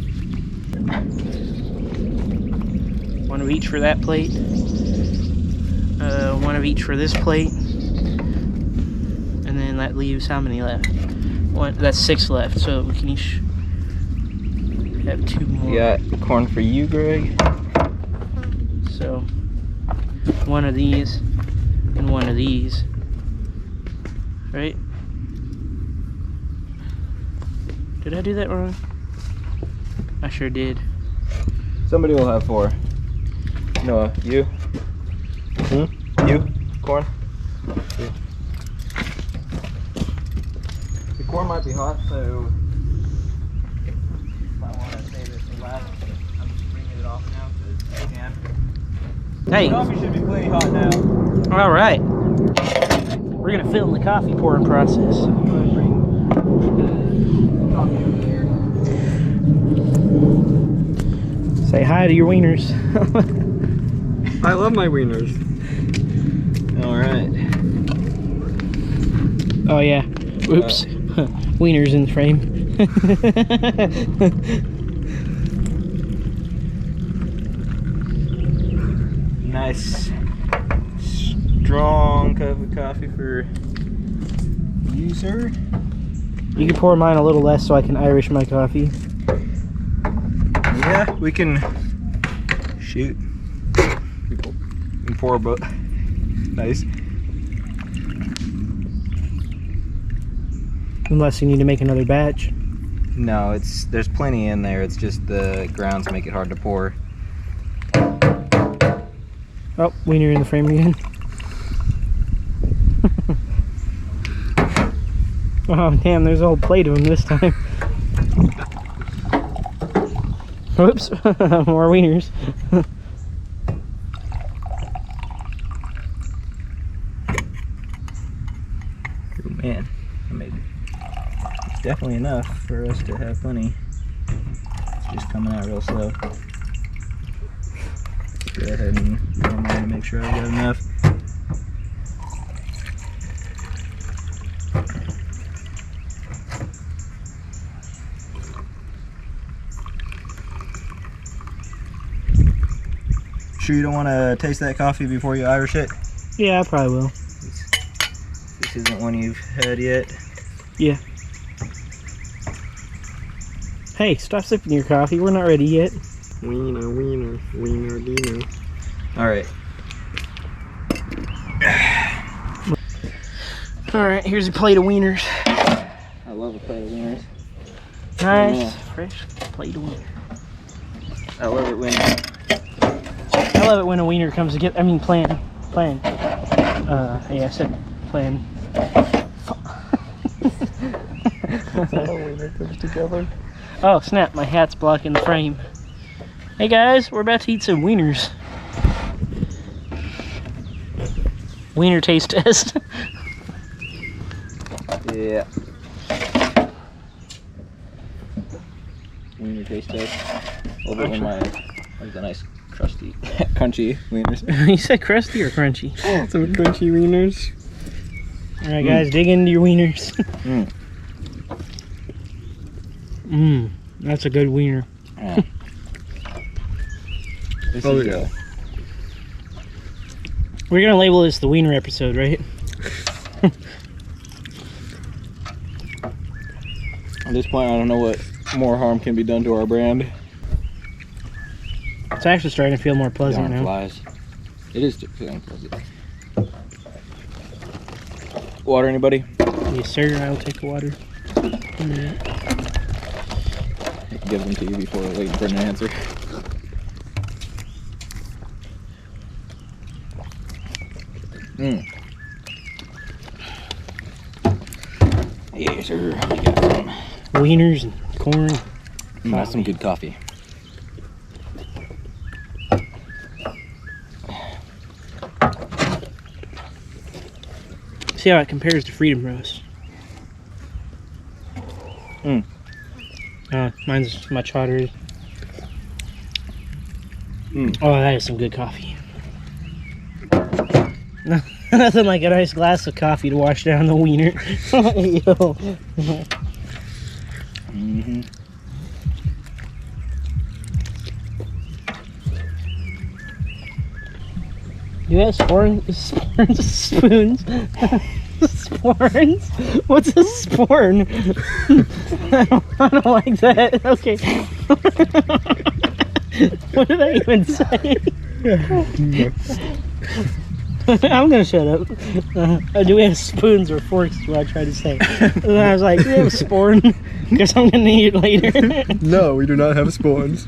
One of each for that plate. One of each for this plate. And then that leaves how many left? One. That's 6 left. So we can each have 2 more. We got corn for you, Greg. So one of these and one of these. Right? Did I do that wrong? I sure did. Somebody will have 4. Noah, you? You? Corn? You. The corn might be hot, so might want to save it for last. I'm just bringing it off now because I can. Hey. The coffee should be plenty hot now. All right. We're gonna film the coffee pouring process. Say hi to your wieners. I love my wieners. All right. Oh yeah. Oops. Wieners in the frame. Nice, strong cup of coffee for you, sir. You can pour mine a little less so I can Irish my coffee. Yeah, we can shoot. We can pour both. Nice. Unless you need to make another batch. No, there's plenty in there. It's just the grounds make it hard to pour. Oh, wiener in the frame again. Oh damn, there's a whole plate of them this time. Whoops, more wieners. Oh man, I made it. It's definitely enough for us to have plenty. It's just coming out real slow. Let's go ahead and pour mine to make sure I got enough. Sure you don't want to taste that coffee before you Irish it? Yeah, I probably will. This isn't one you've had yet. Yeah. Hey, stop sipping your coffee. We're not ready yet. Wiener, wiener, wiener, wiener. Alright. Alright, here's a plate of wieners. I love a plate of wieners. Nice, Yeah. fresh plate of wiener. I love it when I love it when a wiener comes together. I mean, plan. Yeah, I said plan. A wiener comes together. Oh, snap, my hat's blocking the frame. Hey guys, we're about to eat some wieners. Wiener taste test. yeah. Wiener taste test. A little bit when like the nice crusty, crunchy wieners. You said crusty or crunchy? Some crunchy wieners. Alright guys, dig into your wieners. That's a good wiener. Yeah. This Oh, is, yeah. We're gonna label this the wiener episode, right? At this point, I don't know what more harm can be done to our brand. It's actually starting to feel more pleasant Darn now. flies. It is feeling pleasant. Water, anybody? Yes, sir. I will take the water. Give them to you before waiting for an answer. Yes, sir. We got some. Wieners and corn. That's some good coffee. See how it compares to Freedom Roast. Mine's much hotter. Oh, that is some good coffee. Nothing like a nice glass of coffee to wash down the wiener. Yo. You have spoons? Sporns? What's a sporn? I don't like that. Okay. What did I even say? I'm gonna shut up. Do we have spoons or forks? Is what I tried to say. And I was like, do we have a sporn? Because I'm gonna need it later. No, we do not have spawns.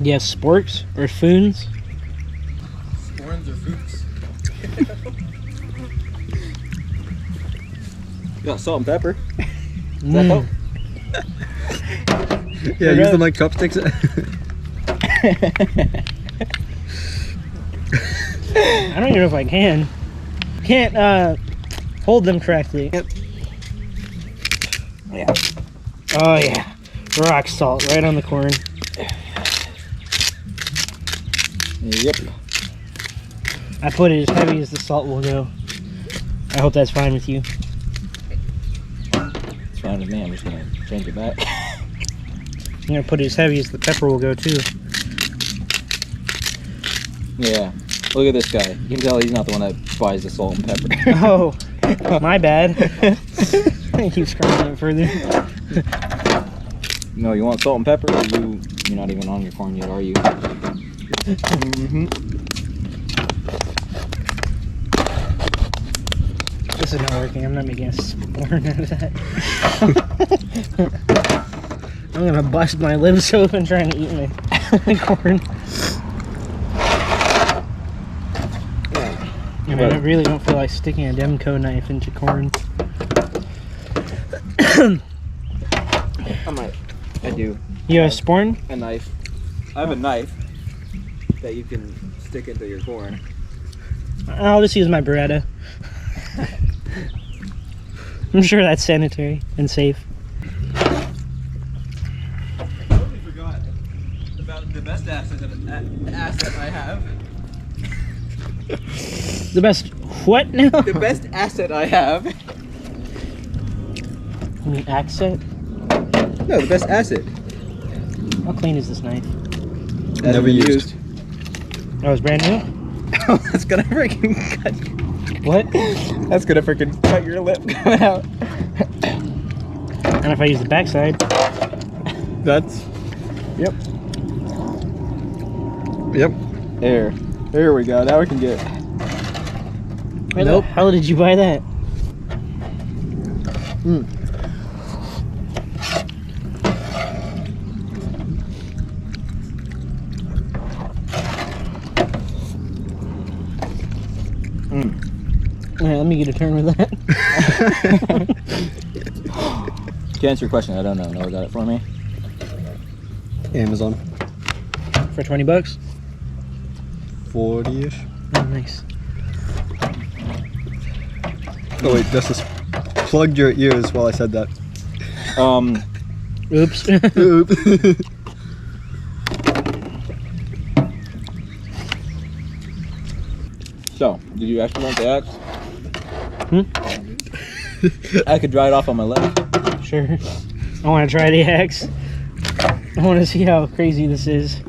Yeah, sporks or foons? Spawns or foods? Got salt and pepper. Mm. Yeah, use them like chopsticks. I don't even know if I can. Can't hold them correctly. Yeah. Oh yeah, rock salt right on the corn. Yep. I put it as heavy as the salt will go. I hope that's fine with you. It's fine with me. I'm just gonna change it back. I'm gonna put it as heavy as the pepper will go too. Yeah. Look at this guy. You can tell he's not the one that buys the salt and pepper. Oh, my bad. I keep scrolling it further. No, you want salt and pepper? Or you're not even on your corn yet, are you? This is not working. I'm not making a sporn out of that. I'm gonna bust my lips open trying to eat my corn. And I really don't feel like sticking a Demco knife into corn. I do. You have a sporn? A knife. I have a knife that you can stick into your corn. I'll just use my Beretta. I'm sure that's sanitary and safe. Totally forgot about the best asset I have. The best what now? The best asset I have. You mean accent? No, the best asset. How clean is this knife? Never used. Oh, it's brand new? Oh, that's gonna freaking cut. What? That's gonna freaking cut your lip coming out. And if I use the backside? That's. Yep. Yep. There we go. Now we can get. Where the hell did you buy that? Alright, let me get a turn with that. To answer your question, I don't know. Noah got it for me. Amazon. For 20 bucks? 40-ish. Oh, nice. Oh wait, just plugged your ears while I said that. Oops. Oop. So, did you actually want the axe? I could dry it off on my left. Sure. I want to try the axe. I want to see how crazy this is.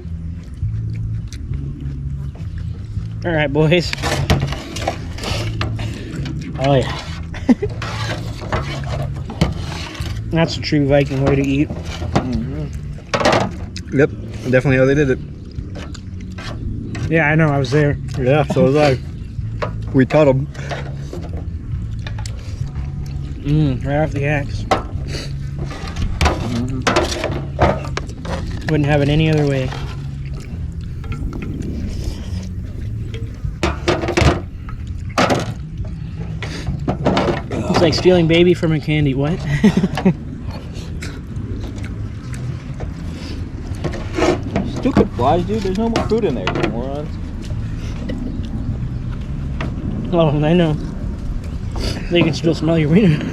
Alright, boys. Oh, yeah. That's a true Viking way to eat. Yep, definitely how they did it. Yeah, I know. I was there. Yeah, so was I. We taught them. Right off the axe. Wouldn't have it any other way. It's like stealing baby from a candy. What? Stupid flies, dude. There's no more food in there, you morons. Oh, I know. They can still smell your wiener.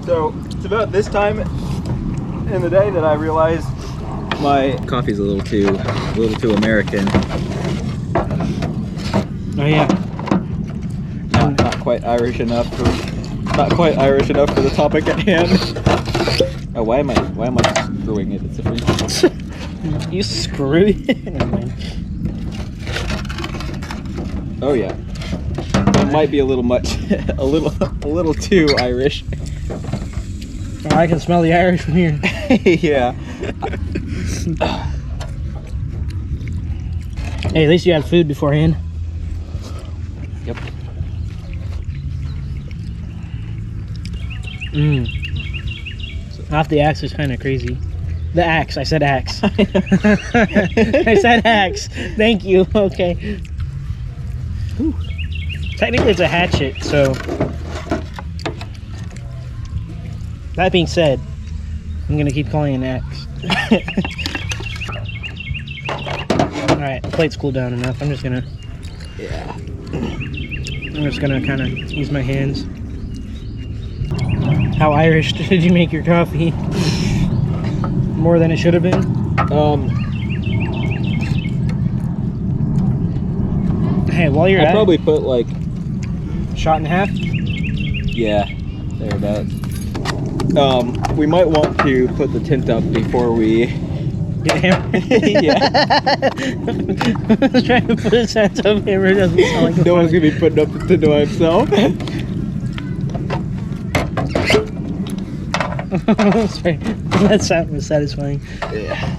So it's about this time in the day that I realized my coffee's a little too American. Oh yeah. Not quite Irish enough for the topic at hand. Oh, why am I screwing it? It's a free. You screw it. Never mind. Oh yeah. It might be a little much, a little too Irish. Oh, I can smell the Irish from here. Yeah. Hey, at least you had food beforehand. Yep. Off the axe is kind of crazy. The axe. I said axe. I said axe. Thank you. Okay. Whew. Technically, it's a hatchet, so. That being said, I'm gonna keep calling it an axe. Alright, the plate's cooled down enough. I'm just gonna kind of use my hands. How Irish did you make your coffee? More than it should have been? Hey, while you're I at probably put like, it, shot and a half? yeah, thereabouts. We might want to put the tint up before we Get hammered? Yeah. I was trying to put a sense of hammer. Doesn't sound like a No one's gonna be putting up the tint by himself. Sorry, that sound was satisfying. Yeah.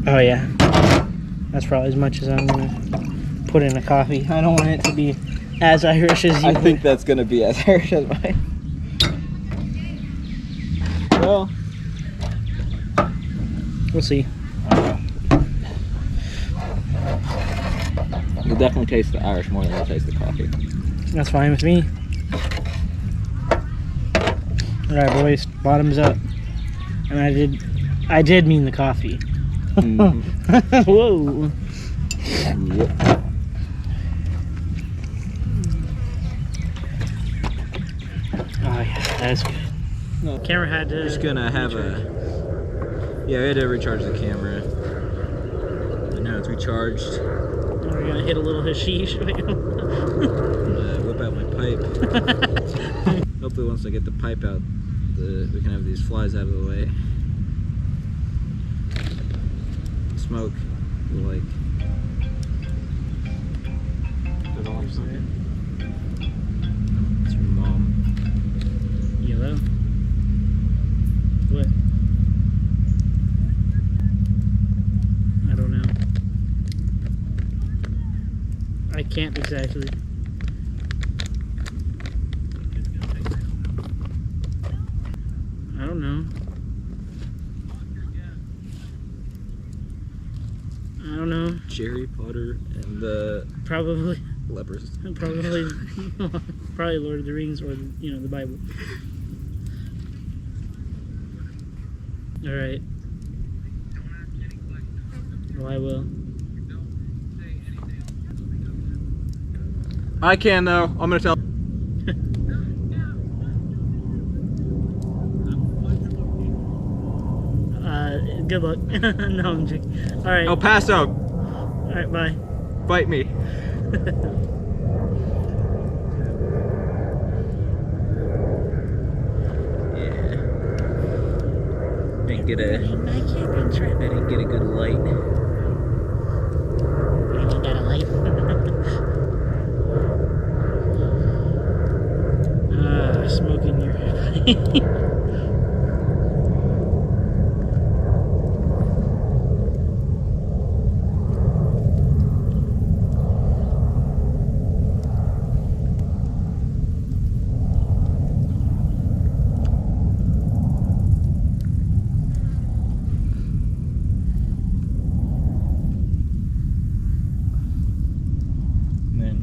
Oh yeah, that's probably as much as I'm gonna put in a coffee. I don't want it to be as Irish as you. I think that's gonna be as Irish as mine. Well, we'll see. you'll definitely taste the Irish more than you'll taste the coffee. That's fine with me. All right, boys, bottoms up. And I did mean the coffee. Mm-hmm. Whoa. Yep. Oh yeah, that's good. No. Camera had to. Just gonna have recharge. yeah, we had to recharge the camera. But now it's recharged. We're gonna hit a little hashish. I'm gonna whip out my pipe. Hopefully once I get the pipe out, we can have these flies out of the way. Smoke will like That's all I'm saying. It's your mom. Yellow. What? I don't know. I can't exactly. I don't know. I don't know. Jerry Potter and the Probably. lepers. Probably Lord of the Rings or the Bible. All right. Well, I will. I can though. I'm gonna tell. Good luck. No, I'm joking. All right. El Paso, All right. Bye. fight me. Yeah. Didn't get a good light. I ain't got a light. And then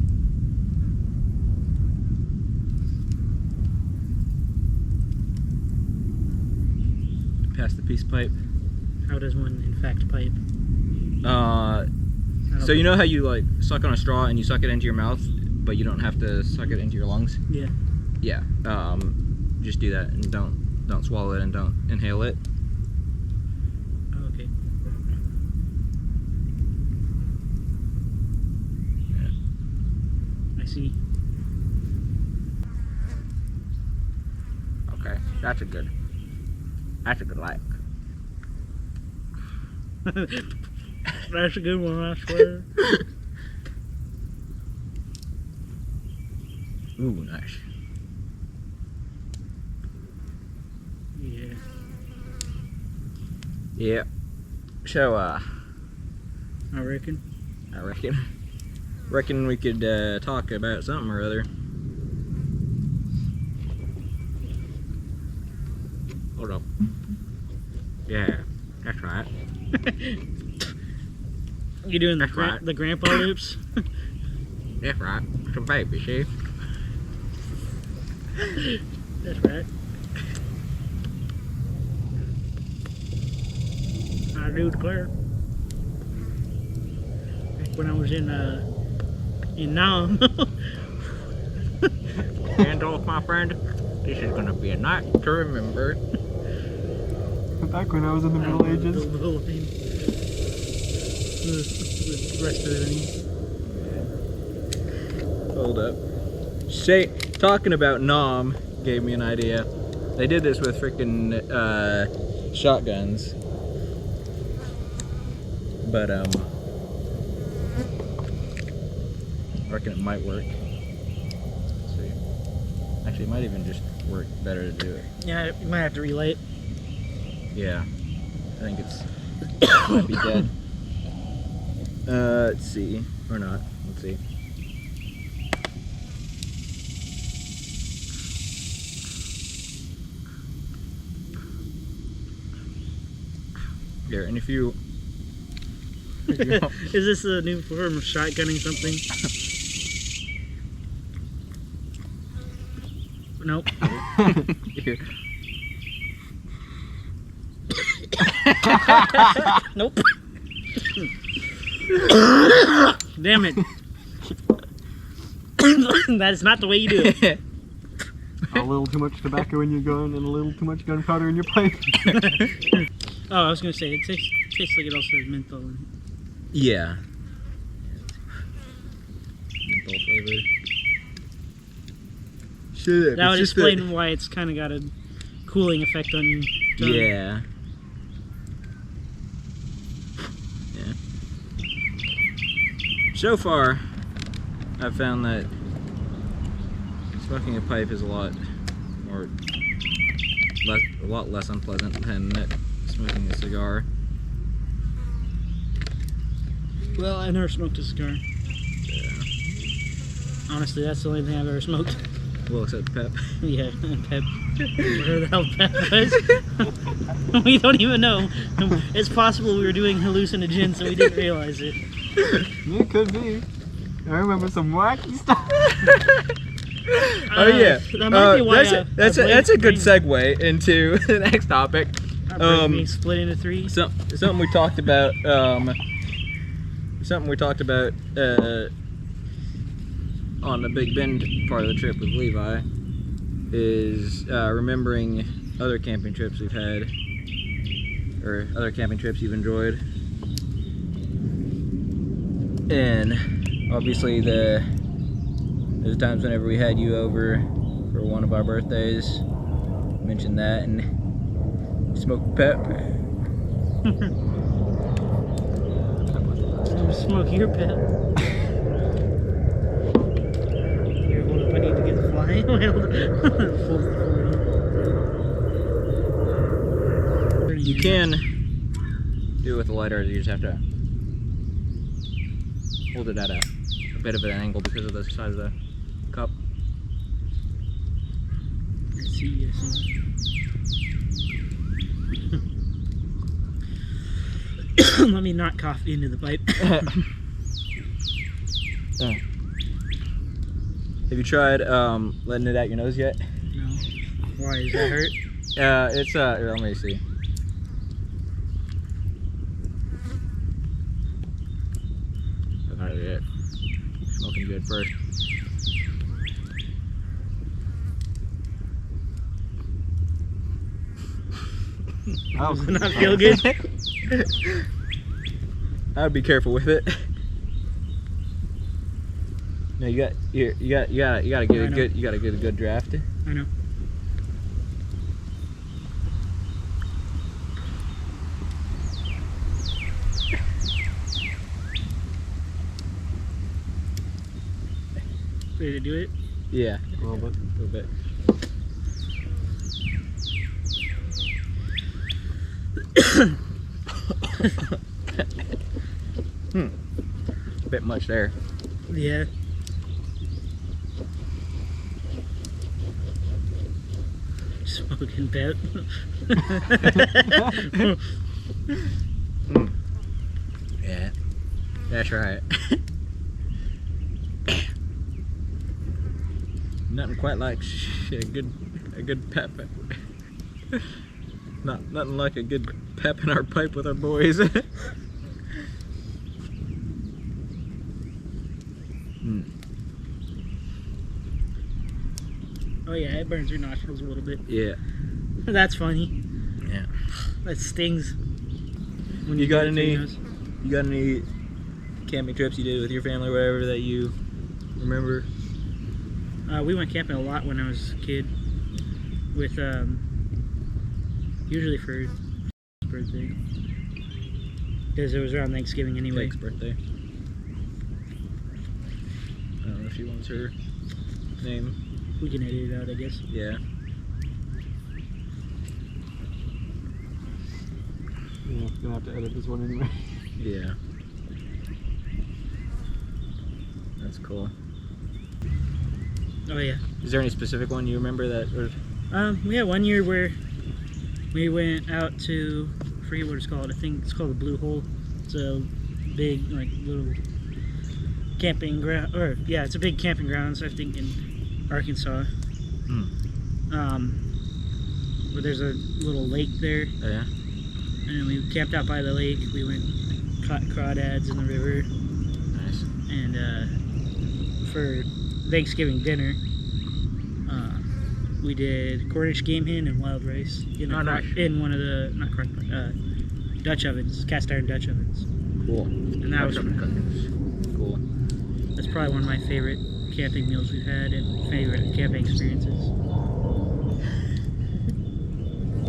past the peace pipe. How does one, in fact, pipe? So you know how you like suck on a straw and you suck it into your mouth, but you don't have to suck it into your lungs? Yeah. Yeah. Just do that and don't swallow it and don't inhale it. Oh, okay. I see. Okay, that's a good like. That's a good one, I swear. Ooh, nice. Yeah. Yeah. So I reckon. reckon we could talk about something or other. Hold up. Yeah, that's right. You doing That's right. the grandpa loops? That's right. Some baby, see? That's right. I do declare. Back when I was in Nam. Gandalf, my friend, this is gonna be a night to remember. Back when I was in the Middle Ages. The rest of the Hold up. Talking about Nam gave me an idea. They did this with freaking shotguns. But I reckon it might work. Let's see. Actually, it might even just work better to do it. Yeah, you might have to relay it. Yeah. I think it's might be dead. Let's see. Or not. Let's see. Here, and if you Is this a new form of shotgunning something? Nope. here. Nope. Damn it. That is not the way you do it. A little too much tobacco in your gun and a little too much gunpowder in your pipe. Oh, I was gonna say it tastes like it also has menthol in it. Yeah. Menthol flavored. Shit, That would explain why it's kind of got a cooling effect on you. Yeah. Yeah. So far, I've found that smoking a pipe is a lot less unpleasant than smoking a cigar. Well, I never smoked a cigar. Yeah. Honestly, that's the only thing I've ever smoked. Well, except Pep. Yeah, Pep. Where the hell Pep was? We don't even know. It's possible we were doing hallucinogens and we didn't realize it. It could be. I remember some wacky stuff. Oh yeah, That might be why that's a good segue into the next topic. Me split into three. Something we talked about. Something we talked about on the Big Bend part of the trip with Levi is remembering other camping trips we've had, or other camping trips you've enjoyed, and obviously there's times whenever we had you over for one of our birthdays, mentioned that, and smoked Pep. Smoke your Pep. Here, hold up. I need to get the fly. Hold up. You can do it with a lighter. You just have to hold it at a bit of an angle because of the size of the cup. I see. Let me knock coffee into the pipe. Have you tried letting it out your nose yet? No. Why? Does that hurt? It's here, let me see. That's not it. Smoking good first. Does it not feel good? I would be careful with it. No, you gotta get a good draft. I know. Ready to do it? Yeah, a little bit. A bit much there. Yeah. Smoking pep. Yeah, that's right. Nothing quite like a good pep. Nothing like a good pep in our pipe with our boys. Oh yeah, it burns your nostrils a little bit. Yeah. That's funny. Yeah. That stings. When You got do it to your any nose. camping trips you did with your family or whatever that you remember? We went camping a lot when I was a kid. With usually for his birthday, because it was around Thanksgiving anyway. Jake's birthday. I don't know if she wants her name. We can edit it out, I guess. Yeah. Yeah, gonna have to edit this one anyway. Yeah. That's cool. Oh yeah. Is there any specific one you remember that was? We had one year where we went out to, I forget what it's called. I think it's called the Blue Hole. It's a big, like, little camping ground, or yeah, it's a big camping ground. So I think in Arkansas. Where there's a little lake there. Oh, yeah. And we camped out by the lake. We went caught crawdads in the river. Nice. And for Thanksgiving dinner, we did Cornish game hen and wild rice in, in one of the Dutch ovens, cast iron Dutch ovens. Cool. And that was cool. That's probably one of my favorite camping meals we've had and favorite camping experiences.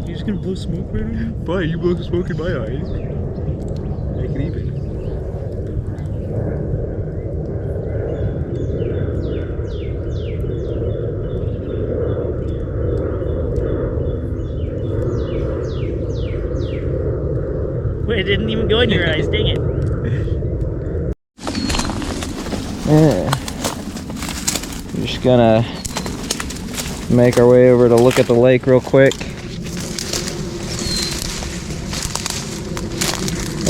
You just gonna blow smoke right on me? Fine, you blow the smoke in my eyes. Make it even. Wait, it didn't even go in your eyes, dang it. Yeah. We're just gonna make our way over to look at the lake real quick.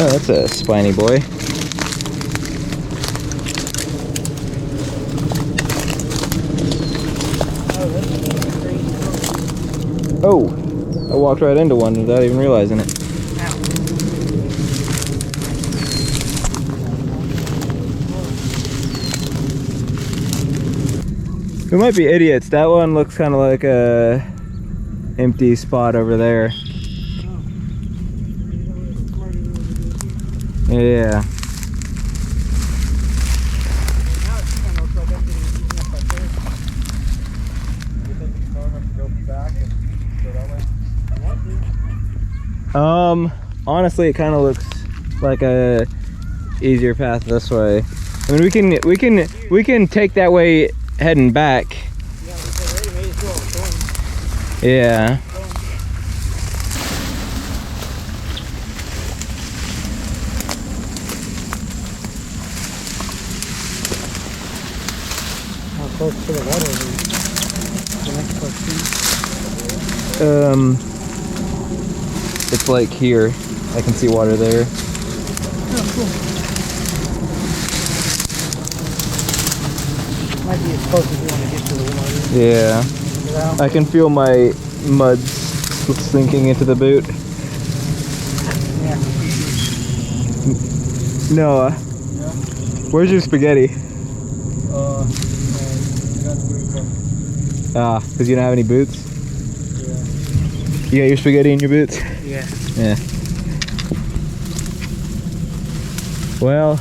Oh, that's a spiny boy. Oh, I walked right into one without even realizing it. We might be idiots. That one looks kind of like a empty spot over there. Yeah. Honestly, it kind of looks like a easier path this way. I mean, we can take that way heading back. Yeah. close to the water? The next question. It's like here. I can see water there. Oh, cool. Might be as close as you want to get to the water. Yeah. I can feel my mud sinking into the boot. Yeah. Noah, Yeah. where's your spaghetti? Got the roof up. Ah, because you don't have any boots? Yeah. You got your spaghetti in your boots? Yeah. Yeah. Well,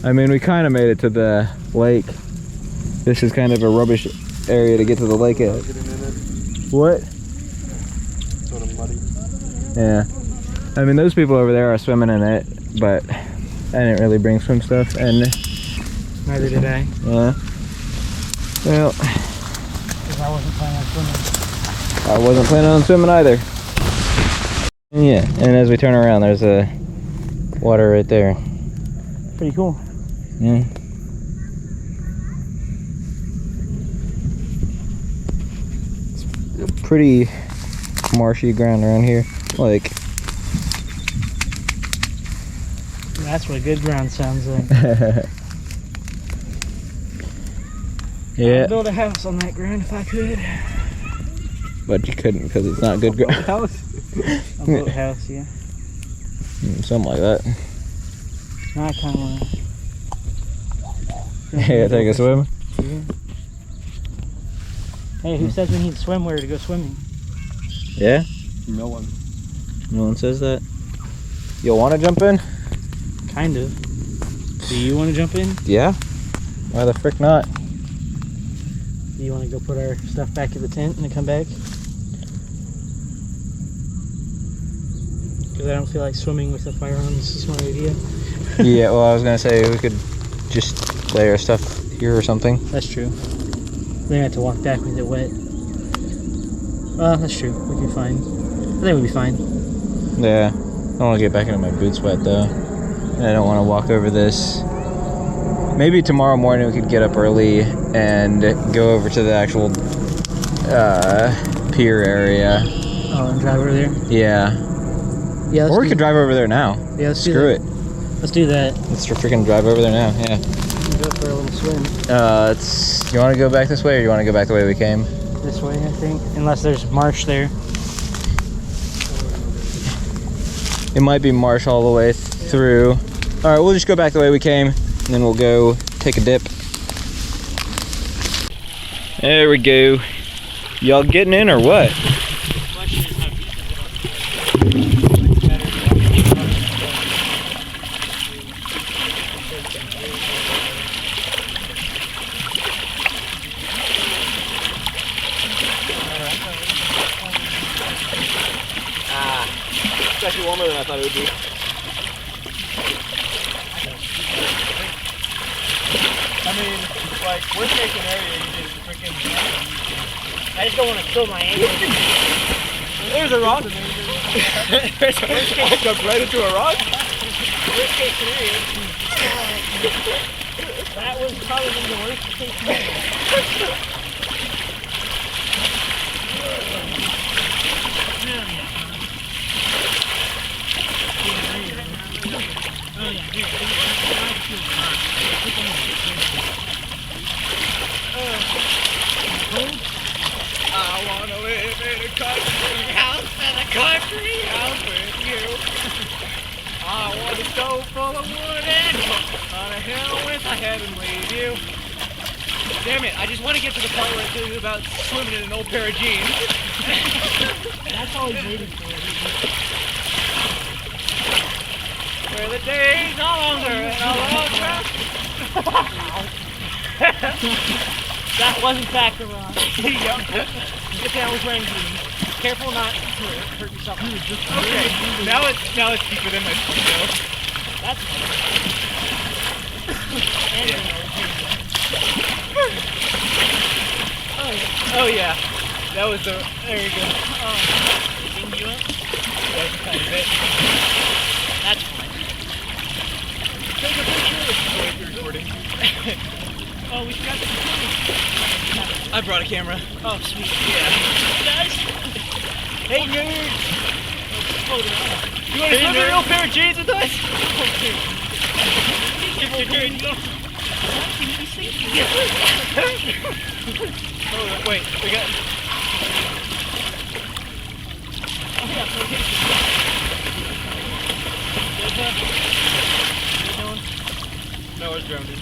I mean, we kind of made it to the lake. This is kind of a rubbish area to get to the lake at. Getting in it. What? Sort of muddy. Yeah. I mean, those people over there are swimming in it, but I didn't really bring swim stuff, and Neither did I. yeah. Well, Because I wasn't planning on swimming. I wasn't planning on swimming either. Yeah, and as we turn around, there's a water right there. Pretty cool. Yeah. It's pretty marshy ground around here. Like, That's what good ground sounds like. yeah, I'd build a house on that ground if I could. but you couldn't because it's not good ground. House. A boathouse, yeah. Something like that. Now I kind of want to. Yeah, take a swim. Hey, who says we need swimwear to go swimming? Yeah, No one. no one says that. You want to jump in? Kind of. Do you want to jump in? Yeah. Why the frick not? Do you want to go put our stuff back in the tent and then come back? Because I don't feel like swimming with the firearms is my idea. Yeah, well, I was gonna say we could just lay our stuff here or something. That's true. We're gonna have to walk back with it wet. That's true. We'll be fine. I think we'll be fine. Yeah. I don't want to get back into my boots wet though. And I don't want to walk over this. Maybe tomorrow morning we could get up early and go over to the actual pier area. Oh, and drive over there? Yeah. Yeah, let's Or we do could drive over there now. Yeah, let's do Screw that. it. Let's do that. Let's freaking drive over there now. Yeah. Go for a little swim. You want to go back this way or you want to go back the way we came? This way, I think. Unless there's marsh there. It might be marsh all the way through. All right, we'll just go back the way we came, and then we'll go take a dip. There we go. Y'all getting in or what? It's actually warmer than I thought it would be. I mean, like, worst case scenario, you just freaking. I just don't want to spill my ankle. There's a rock. Jump right into a rock. Worst case scenario. That was probably the worst case scenario. I wanna live in a country house with you. I want a stove full of wood and on a hill with a heavenly view. Damn it, I just want to get to the part where it says about swimming in an old pair of jeans. That's all he's waiting for. Where the days are longer and I love That was in fact the rock. Yep. If I was wearing jeans. Careful not to hurt yourself. Okay, now let's keep it in my studio. That's fine. And Oh yeah, that was the, there you go. Didn't you it? That's kind of it. That's fine. Take a picture of the recording. Oh, we forgot to I brought a camera. Oh, sweet. Yeah. Guys. Hey, nerd. Hold it on. You want to swim a real pair of jeans with us? Hold on, wait. We got. No, it's grounded.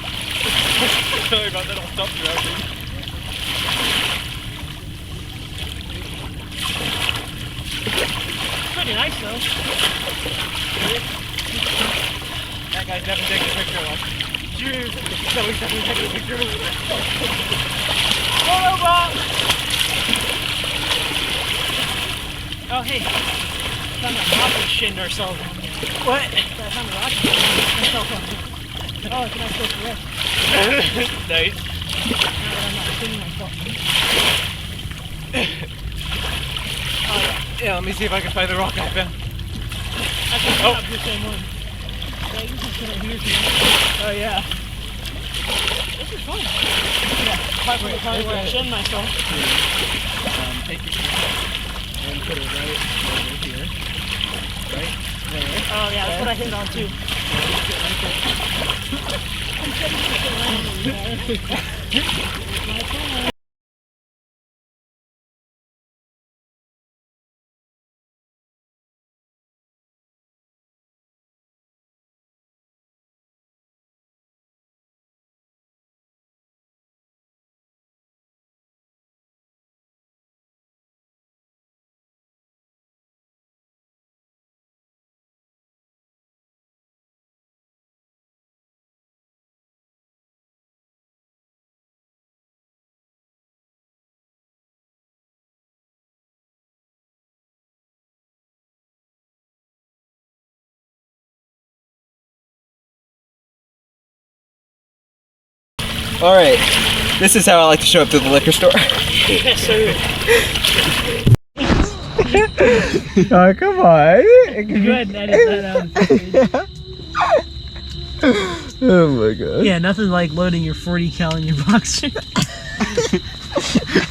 Sorry about that, I'll stop drowning. Pretty nice though. That guy's definitely taking a picture of us. Cheers! No, he's definitely taking a picture of us. Photo bomb! Oh, hey. Found that rocket shitting ourselves. What? Found the rocket shitting. Oh, it's a nice place to rest. Nice. Now that I'm not shitting myself. Oh, yeah, let me see if I can find the rock I found. I can have the same one. Yeah, you can put it here too. Oh, yeah. This is fun. Yeah, apart from the part where I shitting myself. Take your and put it right over here. Right there. Oh, yeah, that's what I hit on too. Alright, this is how I like to show up to the liquor store. Yes, sir. Oh, come on. Go ahead and edit that out. Oh my god. Yeah, nothing like loading your 40 cal in your boxer.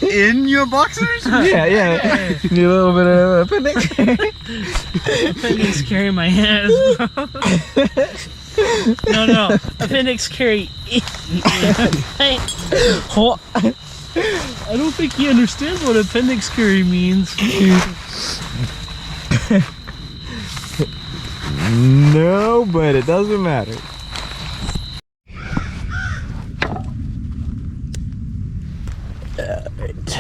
In your boxers? Yeah. Need a little bit of appendix. Appendix carry my ass, bro. No. Appendix carry. I don't think he understands what appendix carry means. No, but it doesn't matter. Alright.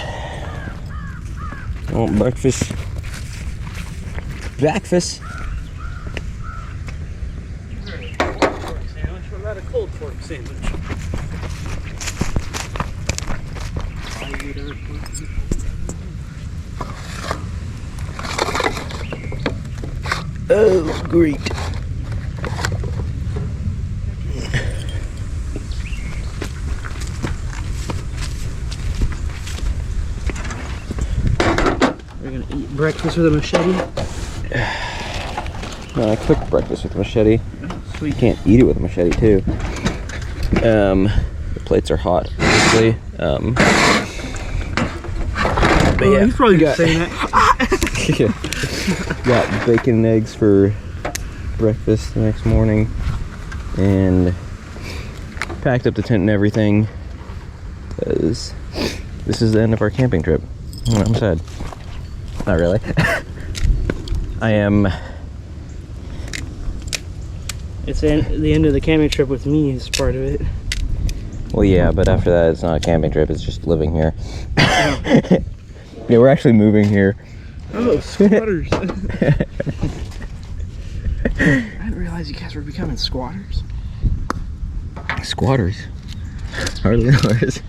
Want breakfast? Breakfast. What about a cold pork sandwich? Oh, great. We're gonna eat breakfast with a machete. No, I cooked breakfast with a machete. Sweet. You can't eat it with a machete too. The plates are hot, obviously. But yeah, he's probably got, saying that. got bacon and eggs for breakfast the next morning, and packed up the tent and everything, because this is the end of our camping trip. I'm sad. Not really. I am. It's the end of the camping trip with me is part of it. Well, yeah, but after that, it's not a camping trip. It's just living here. Yeah, we're actually moving here. Oh, squatters. I didn't realize you guys were becoming squatters. Squatters. Hardly ours.